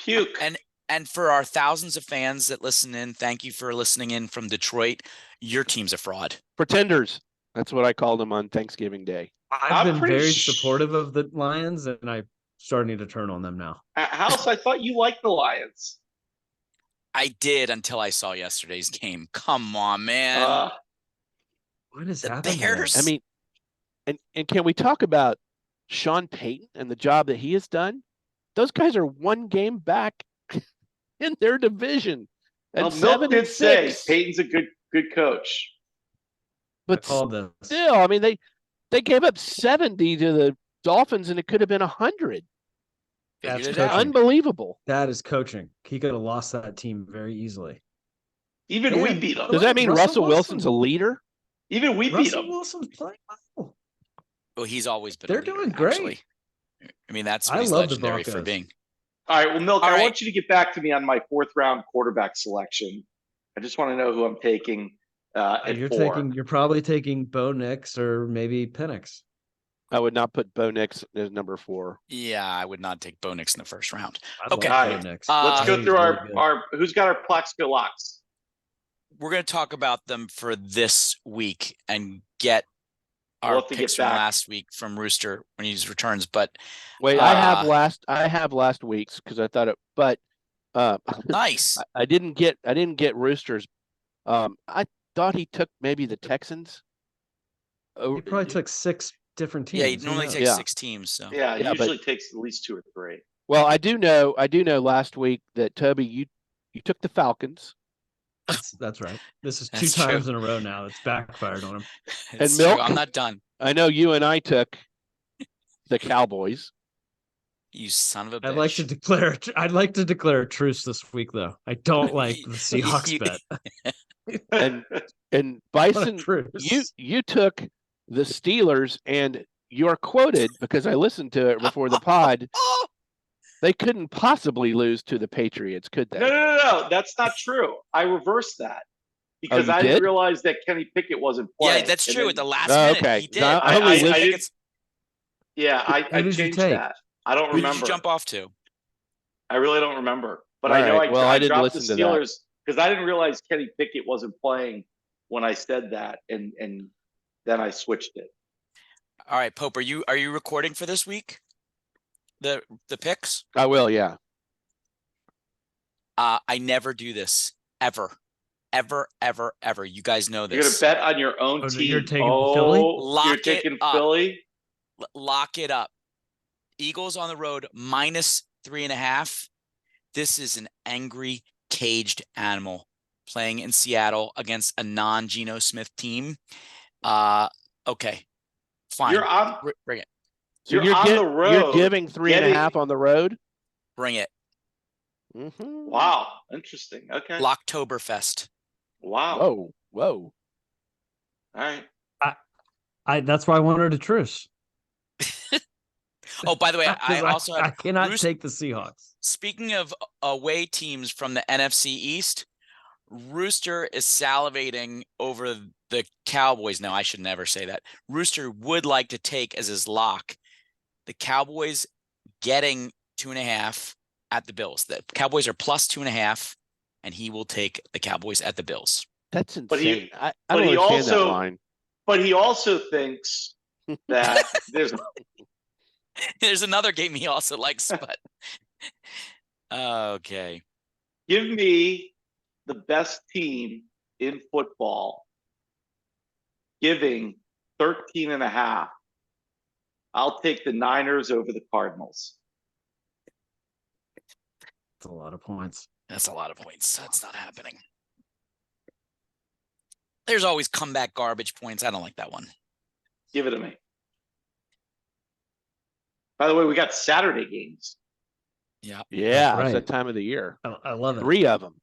Puke. And for our thousands of fans that listen in, thank you for listening in from Detroit. Your team's a fraud. Pretenders. That's what I called them on Thanksgiving Day. I've been very supportive of the Lions, and I'm starting to turn on them now. House, I thought you liked the Lions. I did until I saw yesterday's game. Come on, man. What is the happening? Bears? I mean, and can we talk about Sean Payton and the job that he has done? Those guys are 1 game back in their division. And Milk did say Payton's a good coach. But still, I mean, they gave up 70 to the Dolphins, and it could have been 100. That's unbelievable. That is coaching. He could have lost that team very easily. Even we beat them. Does that mean Russell Wilson's a leader? Even we beat Russell them. Wilson's playing well. Well, he's always been. They're doing great. Actually. I mean, that's what he's legendary for being. All right, well, Milk, I want you to get back to me on my 4th round quarterback selection. I just want to know who I'm taking. You're probably taking Bo Nix or maybe Penix. I would not put Bo Nix as number 4. Yeah, I would not take Bo Nix in the first round. Okay, let's go through our who's got our Plaxico locks. we're going to talk about them for this week and get our picks from last week from Rooster when he returns. But wait, I have last week's because I thought it, but nice. I didn't get Roosters. I thought he took maybe the Texans. He probably took 6 different teams. Yeah, he normally takes 6 teams. So yeah, usually takes at least 2 or 3. Well, I do know last week that Toby, you took the Falcons. That's right. This is 2 times in a row now. It's backfired on him. And Milk, I'm not done. I know you and I took the Cowboys. You son of a bitch. I'd like to declare a truce this week, though. I don't like the Seahawks bet. and Bison, you took the Steelers, and you're quoted because I listened to it before the pod. They couldn't possibly lose to the Patriots, could they? No. That's not true. I reversed that because I didn't realize that Kenny Pickett wasn't playing. Yeah, that's true. At the last minute, okay. He did. I changed that. I don't remember. Who did you jump off to? I really don't remember. But I know I didn't listen to the Steelers because I didn't realize Kenny Pickett wasn't playing when I said that, and then I switched it. All right, Pope, are you recording for this week? The picks? I will, yeah. I never do this ever. You guys know this. You're gonna bet on your own team. You're taking Philly? You're taking Philly? Lock it up. Eagles on the road -3.5. This is an angry, caged animal playing in Seattle against a non-Geno Smith team. Okay, fine. Bring it. So you're on the road. You're giving 3.5 on the road? Bring it. Mm-hmm. Wow, interesting. Okay. Locktoberfest. Wow. Whoa. All right. That's why I wanted a truce. Oh, by the way, I cannot take the Seahawks. Speaking of away teams from the NFC East, Rooster is salivating over the Cowboys. No, I should never say that. Rooster would like to take as his lock the Cowboys getting 2.5 at the Bills. The Cowboys are +2.5, and he will take the Cowboys at the Bills. That's insane. I don't understand that line. But he also thinks that there's another game he also likes, but okay. Give me the best team in football giving 13.5. I'll take the Niners over the Cardinals. That's a lot of points. That's a lot of points. That's not happening. There's always comeback garbage points. I don't like that one. Give it to me. By the way, we got Saturday games. Yeah. Yeah, right. It's that time of the year. I love it. 3 of them.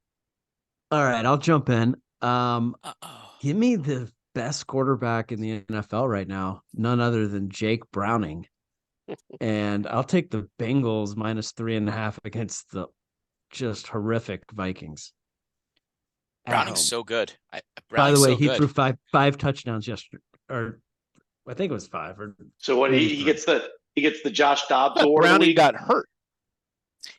All right, I'll jump in. Give me the best quarterback in the NFL right now, none other than Jake Browning. And I'll take the Bengals -3.5 against the just horrific Vikings. Browning's so good. By the way, he threw five touchdowns yesterday, or I think it was 5. Or so what? He gets the Josh Dobbs award. Browning got hurt.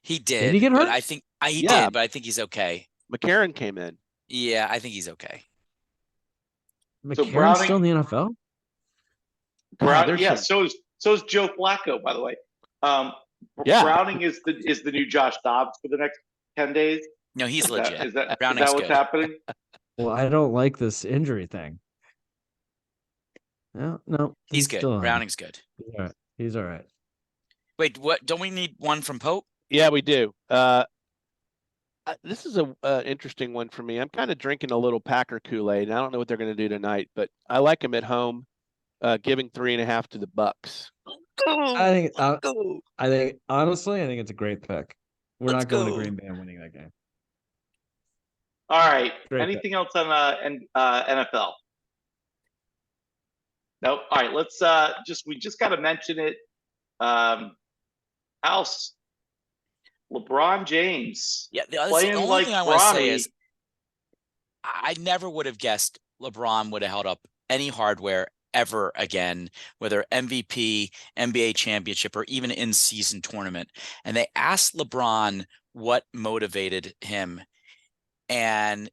He did. Did he get hurt? I think he did, but I think he's okay. McCarron came in. Yeah, I think he's okay. McCarron's still in the NFL? So is Joe Flacco, by the way. Browning is the new Josh Dobbs for the next 10 days. No, he's legit. Is that what's happening? Well, I don't like this injury thing. No. He's good. Browning's good. He's all right. Wait, what? Don't we need one from Pope? Yeah, we do. This is an interesting one for me. I'm kind of drinking a little Packer Kool-Aid. I don't know what they're going to do tonight, but I like them at home, giving 3.5 to the Bucks. I think honestly, I think it's a great pick. We're not going to Green Bay and winning that game. All right. Anything else on NFL? Nope. All right. Let's we just got to mention it. House. LeBron James. Yeah, the only thing I want to say is I never would have guessed LeBron would have held up any hardware ever again, whether MVP, NBA championship, or even in-season tournament. And they asked LeBron what motivated him. And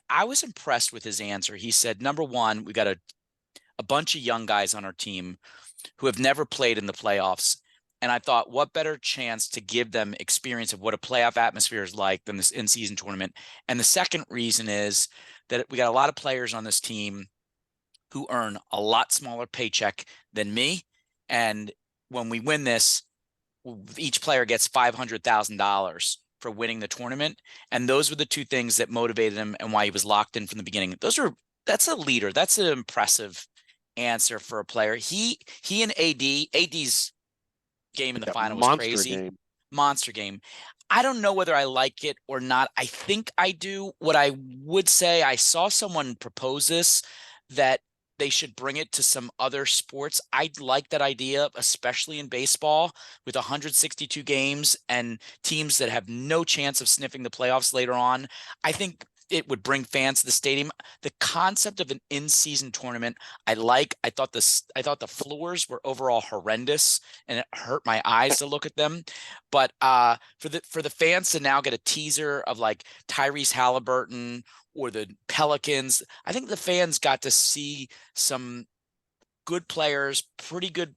I was impressed with his answer. He said, number one, we got a bunch of young guys on our team who have never played in the playoffs. And I thought, what better chance to give them experience of what a playoff atmosphere is like than this in-season tournament? And the second reason is that we got a lot of players on this team who earn a lot smaller paycheck than me. And when we win this, each player gets $500,000 for winning the tournament. And those were the two things that motivated him and why he was locked in from the beginning. That's a leader. That's an impressive answer for a player. He and AD's game in the final was crazy. Monster game. I don't know whether I like it or not. I think I do. What I would say, I saw someone propose this, that they should bring it to some other sports. I like that idea, especially in baseball with 162 games and teams that have no chance of sniffing the playoffs later on. I think it would bring fans to the stadium. The concept of an in-season tournament, I thought the floors were overall horrendous and it hurt my eyes to look at them. But for the fans to now get a teaser of like Tyrese Halliburton or the Pelicans, I think the fans got to see some good players, pretty good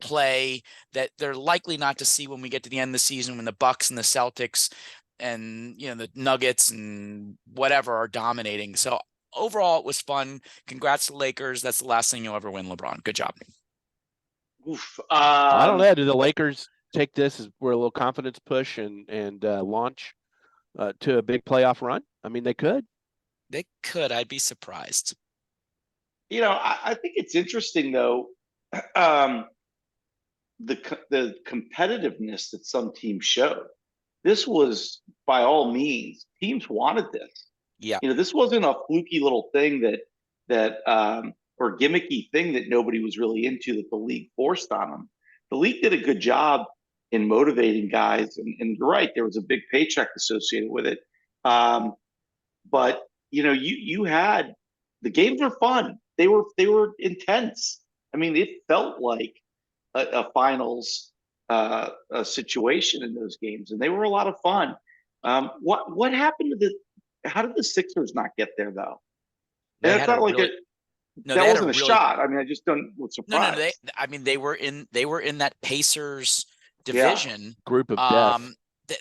play that they're likely not to see when we get to the end of the season, when the Bucks and the Celtics and the Nuggets and whatever are dominating. So overall, it was fun. Congrats to Lakers. That's the last thing you'll ever win, LeBron. Good job. Oof. I don't know. Do the Lakers take this as we're a little confidence push and launch to a big playoff run? I mean, they could. They could. I'd be surprised. I think it's interesting though. The competitiveness that some teams showed. This was, by all means, teams wanted this. Yeah. This wasn't a fluky little thing that or gimmicky thing that nobody was really into, that the league forced on them. The league did a good job in motivating guys, and you're right, there was a big paycheck associated with it. But you had, the games were fun. They were intense. I mean, it felt like a finals a situation in those games, and they were a lot of fun. What happened to how did the Sixers not get there though? It's not like that wasn't a shot. I mean, I just don't was surprised. No. They were in that Pacers division group of death.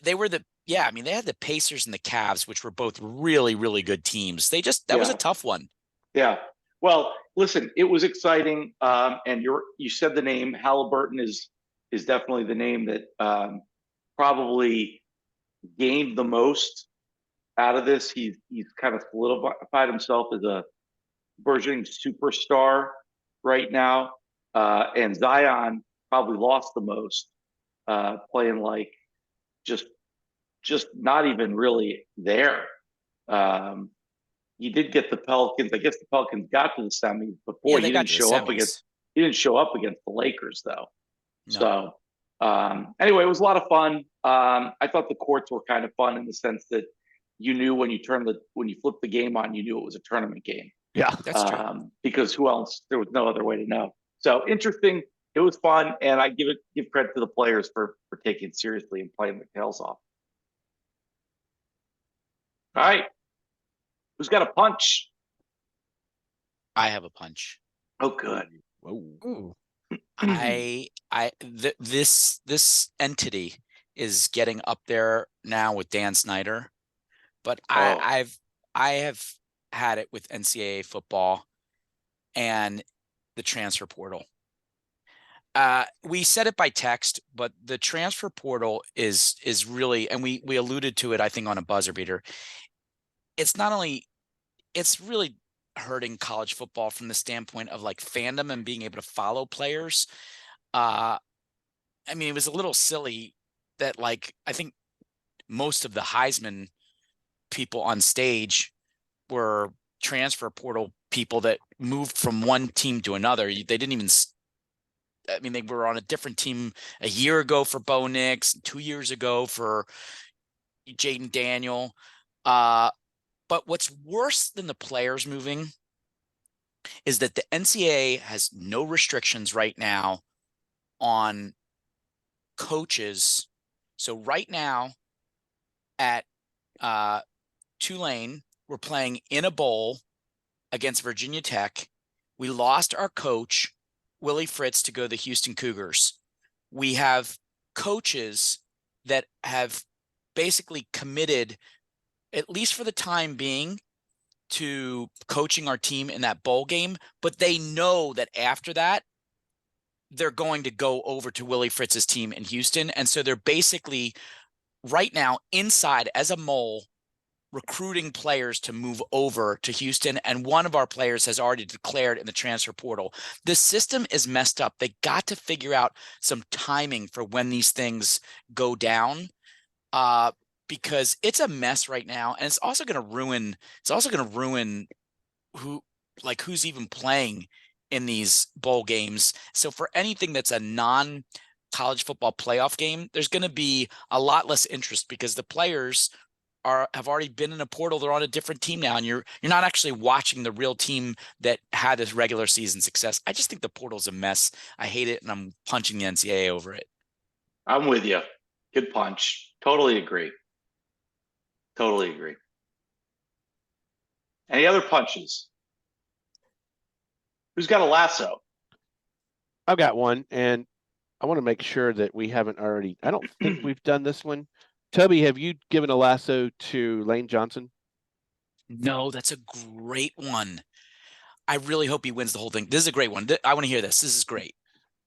They were they had the Pacers and the Cavs, which were both really, really good teams. That was a tough one. Yeah. Well, listen, it was exciting. And you said the name Halliburton is definitely the name that probably gained the most out of this. He's kind of solidified himself as a burgeoning superstar right now. And Zion probably lost the most, playing like just not even really there. He did get the Pelicans. I guess the Pelicans got to the semis, but boy, he didn't show up against the Lakers though. No. So anyway, it was a lot of fun. I thought the courts were kind of fun in the sense that you knew when you flipped the game on, you knew it was a tournament game. Yeah, that's true. Because who else? There was no other way to know. So interesting. It was fun, and I give credit to the players for taking it seriously and playing their tails off. All right. Who's got a punch? I have a punch. Oh, good. Whoa. This entity is getting up there now with Dan Snyder, but I have had it with NCAA football and the transfer portal. We said it by text, but the transfer portal is really, and we alluded to it, I think, on a buzzer beater. It's really hurting college football from the standpoint of like fandom and being able to follow players. I mean, it was a little silly that like, I think most of the Heisman people on stage were transfer portal people that moved from one team to another. They didn't even, they were on a different team a year ago for Bo Nix, 2 years ago for Jaden Daniel. But what's worse than the players moving is that the NCAA has no restrictions right now on coaches. So right now at Tulane, We're playing in a bowl against Virginia Tech. We lost our coach, Willie Fritz, to go to the Houston Cougars. We have coaches that have basically committed, at least for the time being, to coaching our team in that bowl game, but they know that after that, they're going to go over to Willie Fritz's team in Houston. And so they're basically right now inside as a mole recruiting players to move over to Houston. And one of our players has already declared in the transfer portal. The system is messed up. They got to figure out some timing for when these things go down. Because it's a mess right now. And it's also going to ruin who's even playing in these bowl games. So for anything that's a non-college football playoff game, there's going to be a lot less interest because the players have already been in a portal. They're on a different team now, and you're not actually watching the real team that had this regular season success. I just think the portal's a mess. I hate it, and I'm punching the NCAA over it. I'm with you. Good punch. Totally agree. Any other punches? Who's got a lasso? I've got one, and I want to make sure that we haven't already. I don't think we've done this one. Toby, have you given a lasso to Lane Johnson? No, that's a great one. I really hope he wins the whole thing. This is a great one. I want to hear this. This is great.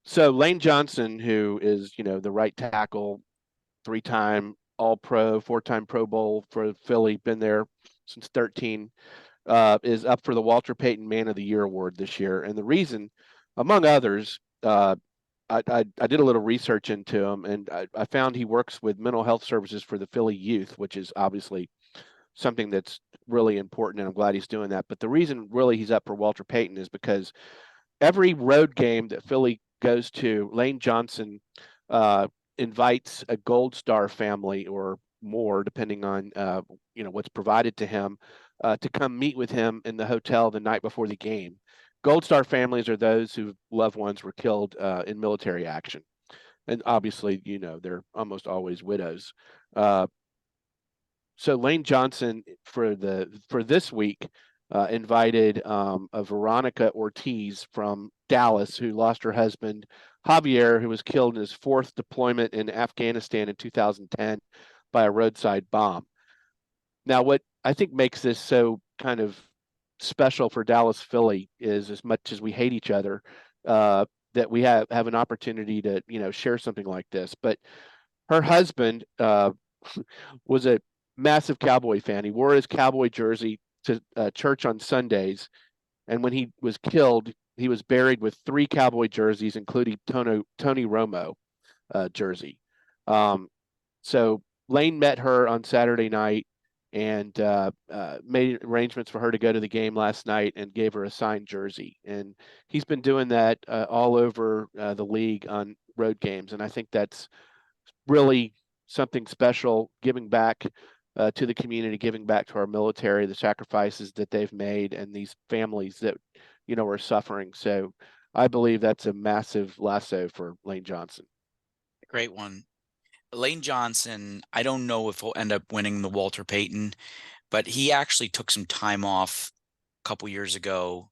So Lane Johnson, who is, the right tackle, 3-time All-Pro, 4-time Pro Bowl for Philly, been there since 13, is up for the Walter Payton Man of the Year award this year. And the reason, among others, I did a little research into him, and I found he works with mental health services for the Philly youth, which is obviously something that's really important, and I'm glad he's doing that. But the reason really he's up for Walter Payton is because every road game that Philly goes to, Lane Johnson invites a Gold Star family or more, depending on what's provided to him, to come meet with him in the hotel the night before the game. Gold Star families are those whose loved ones were killed in military action, and obviously, they're almost always widows. So Lane Johnson for this week invited a Veronica Ortiz from Dallas, who lost her husband Javier, who was killed in his 4th deployment in Afghanistan in 2010 by a roadside bomb. Now, what I think makes this so kind of special for Dallas Philly is, as much as we hate each other, that we have an opportunity to share something like this. But her husband was a massive Cowboy fan. He wore his Cowboy jersey to church on Sundays, and when he was killed, he was buried with 3 Cowboy jerseys, including Tony Romo jersey. So Lane met her on Saturday night and made arrangements for her to go to the game last night and gave her a signed jersey. And he's been doing that all over the league on road games. And I think that's really something special, giving back to the community, giving back to our military, the sacrifices that they've made, and these families that, are suffering. So I believe that's a massive lasso for Lane Johnson. Great one. Lane Johnson, I don't know if he'll end up winning the Walter Payton, but he actually took some time off a couple years ago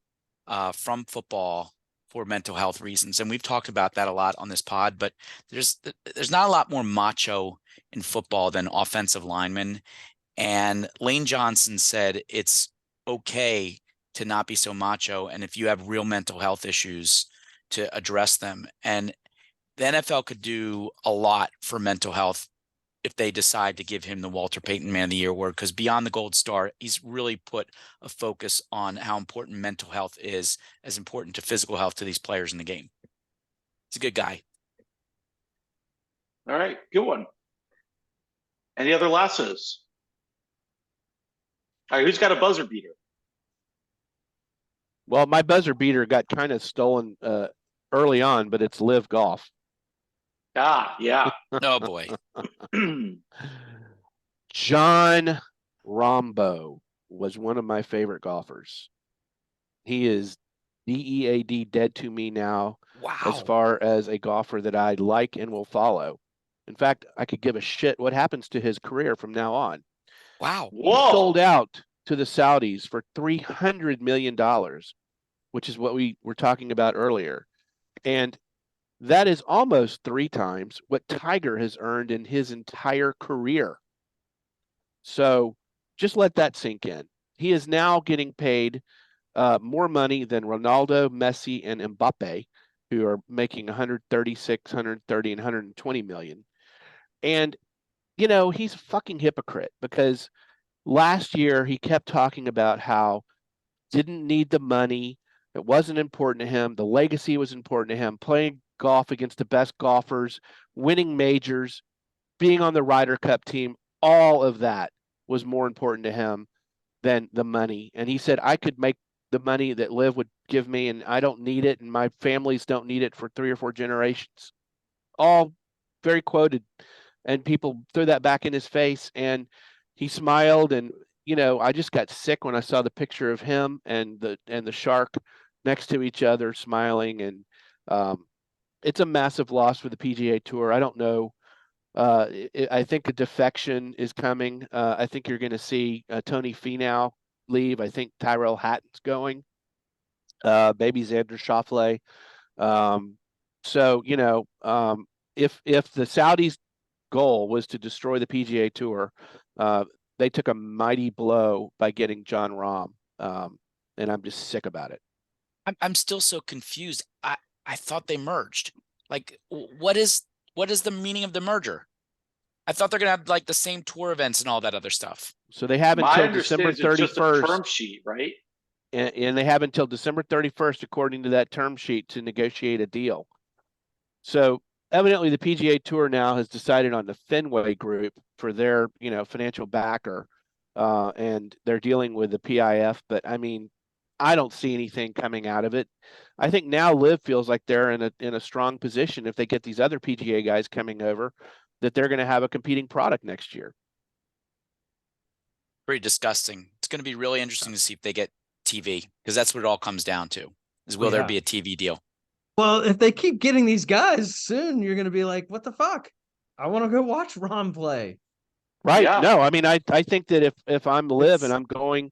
from football for mental health reasons. And we've talked about that a lot on this pod, but there's not a lot more macho in football than offensive linemen. And Lane Johnson said it's okay to not be so macho, and if you have real mental health issues, to address them. And the NFL could do a lot for mental health if they decide to give him the Walter Payton Man of the Year award, because beyond the Gold Star, he's really put a focus on how important mental health is, as important to physical health to these players in the game. He's a good guy. All right, good one. Any other lassos? All right, who's got a buzzer beater? Well, my buzzer beater got kind of stolen early on, but it's Live Golf. Ah, yeah. Oh, boy. John Rombo was one of my favorite golfers. He is DEAD, dead to me now. Wow. As far as a golfer that I like and will follow. In fact, I could give a shit what happens to his career from now on. Wow. He sold out to the Saudis for $300 million, which is what we were talking about earlier. And that is almost 3 times what Tiger has earned in his entire career. So just let that sink in. He is now getting paid more money than Ronaldo, Messi, and Mbappe, who are making 136, 130, and 120 million. And, you know, he's a fucking hypocrite because last year he kept talking about how didn't need the money. It wasn't important to him. The legacy was important to him. Playing golf against the best golfers, winning majors, being on the Ryder Cup team, all of that was more important to him than the money. And he said, I could make the money that Liv would give me, and I don't need it, and my families don't need it for 3 or 4 generations. All very quoted. And people threw that back in his face, and he smiled. And, you know, I just got sick when I saw the picture of him and the shark next to each other smiling. And it's a massive loss for the PGA Tour. I don't know. I think a defection is coming. I think you're going to see Tony Finau leave. I think Tyrell Hatton's going. Maybe Xander Schauffele. So, you know, if the Saudis' goal was to destroy the PGA Tour, they took a mighty blow by getting Jon Rahm, and I'm just sick about it. I'm still so confused. I thought they merged. Like, what is the meaning of the merger? I thought they're gonna have like the same tour events and all that other stuff. So they have until December 31st. Just a term sheet, right? And they have until December 31st, according to that term sheet, to negotiate a deal. So evidently the PGA Tour now has decided on the Fenway Group for their, you know, financial backer, and they're dealing with the PIF. But I mean, I don't see anything coming out of it. I think now Liv feels like they're in a strong position if they get these other PGA guys coming over, that they're going to have a competing product next year. Pretty disgusting. It's going to be really interesting to see if they get TV, because that's what it all comes down to. Is will there be a TV deal? Well, if they keep getting these guys, soon you're going to be like, what the fuck? I want to go watch Rahm play. Right. Yeah. No, I mean, I think that if I'm Liv and I'm going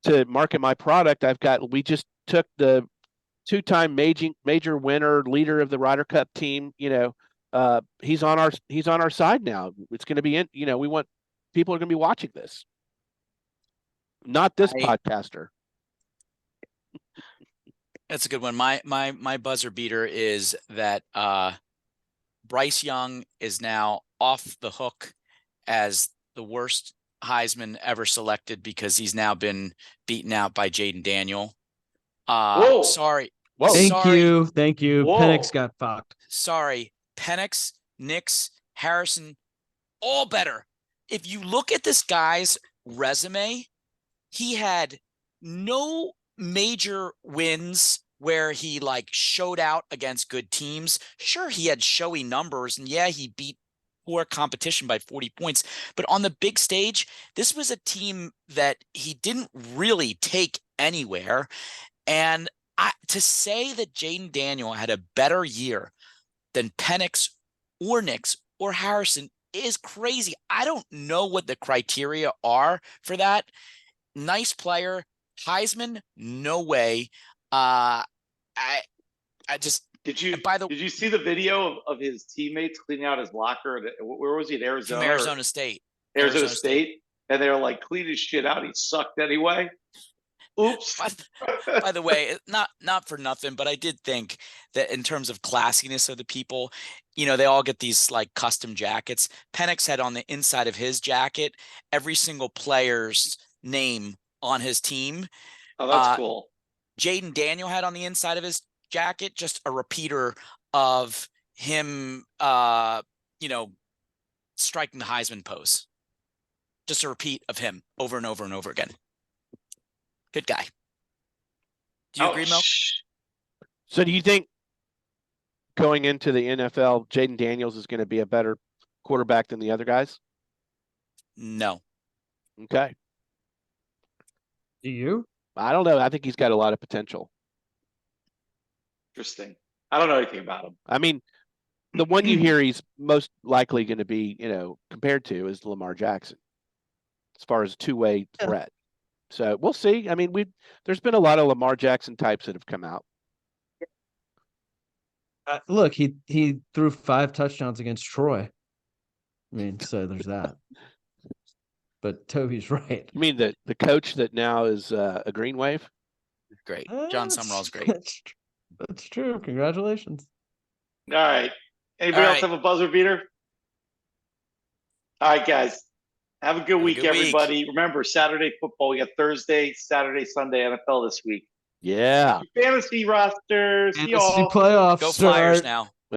to market my product, we just took the 2-time major winner, leader of the Ryder Cup team, you know, he's on our side now. It's going to be you know, people are going to be watching this. Not this podcaster. That's a good one. My buzzer beater is that Bryce Young is now off the hook as the worst Heisman ever selected because he's now been beaten out by Jaden Daniel. Sorry. Whoa. Thank you. Whoa. Penix got fucked. Sorry. Penix, Nix, Harrison, all better. If you look at this guy's resume, he had no major wins where he like showed out against good teams. Sure, he had showy numbers, and yeah, he beat poor competition by 40 points. But on the big stage, this was a team that he didn't really take anywhere. And to say that Jaden Daniel had a better year than Penix or Nix or Harrison is crazy. I don't know what the criteria are for that. Nice player. Heisman, no way. I just did you see the video of his teammates cleaning out his locker? Where was he? At Arizona? From Arizona State. Arizona State. And they were like, clean his shit out. He sucked anyway. Oops. By the way, not for nothing, but I did think that in terms of classiness of the people, you know, they all get these like custom jackets. Penix had on the inside of his jacket every single player's name on his team. Oh, that's cool. Jaden Daniel had on the inside of his jacket just a repeater of him, you know, striking the Heisman pose. Just a repeat of him over and over and over again. Good guy. Do you agree, Mel? So do you think going into the NFL, Jaden Daniels is going to be a better quarterback than the other guys? No. Okay. Do you? I don't know. I think he's got a lot of potential. Interesting. I don't know anything about him. I mean, the one you hear he's most likely going to be, you know, compared to is Lamar Jackson as far as two-way threat. So we'll see. I mean, there's been a lot of Lamar Jackson types that have come out. Look, he threw 5 touchdowns against Troy. I mean, so there's that. But Toby's right. You mean the coach that now is a Green Wave? Great. John Summerall's great. That's true. Congratulations. All right. Anybody else have a buzzer beater? All right, guys. Have a good week, everybody. Remember, Saturday football. We got Thursday, Saturday, Sunday NFL this week. Yeah. Fantasy roster. See Fantasy y'all. playoffs. Go Flyers now.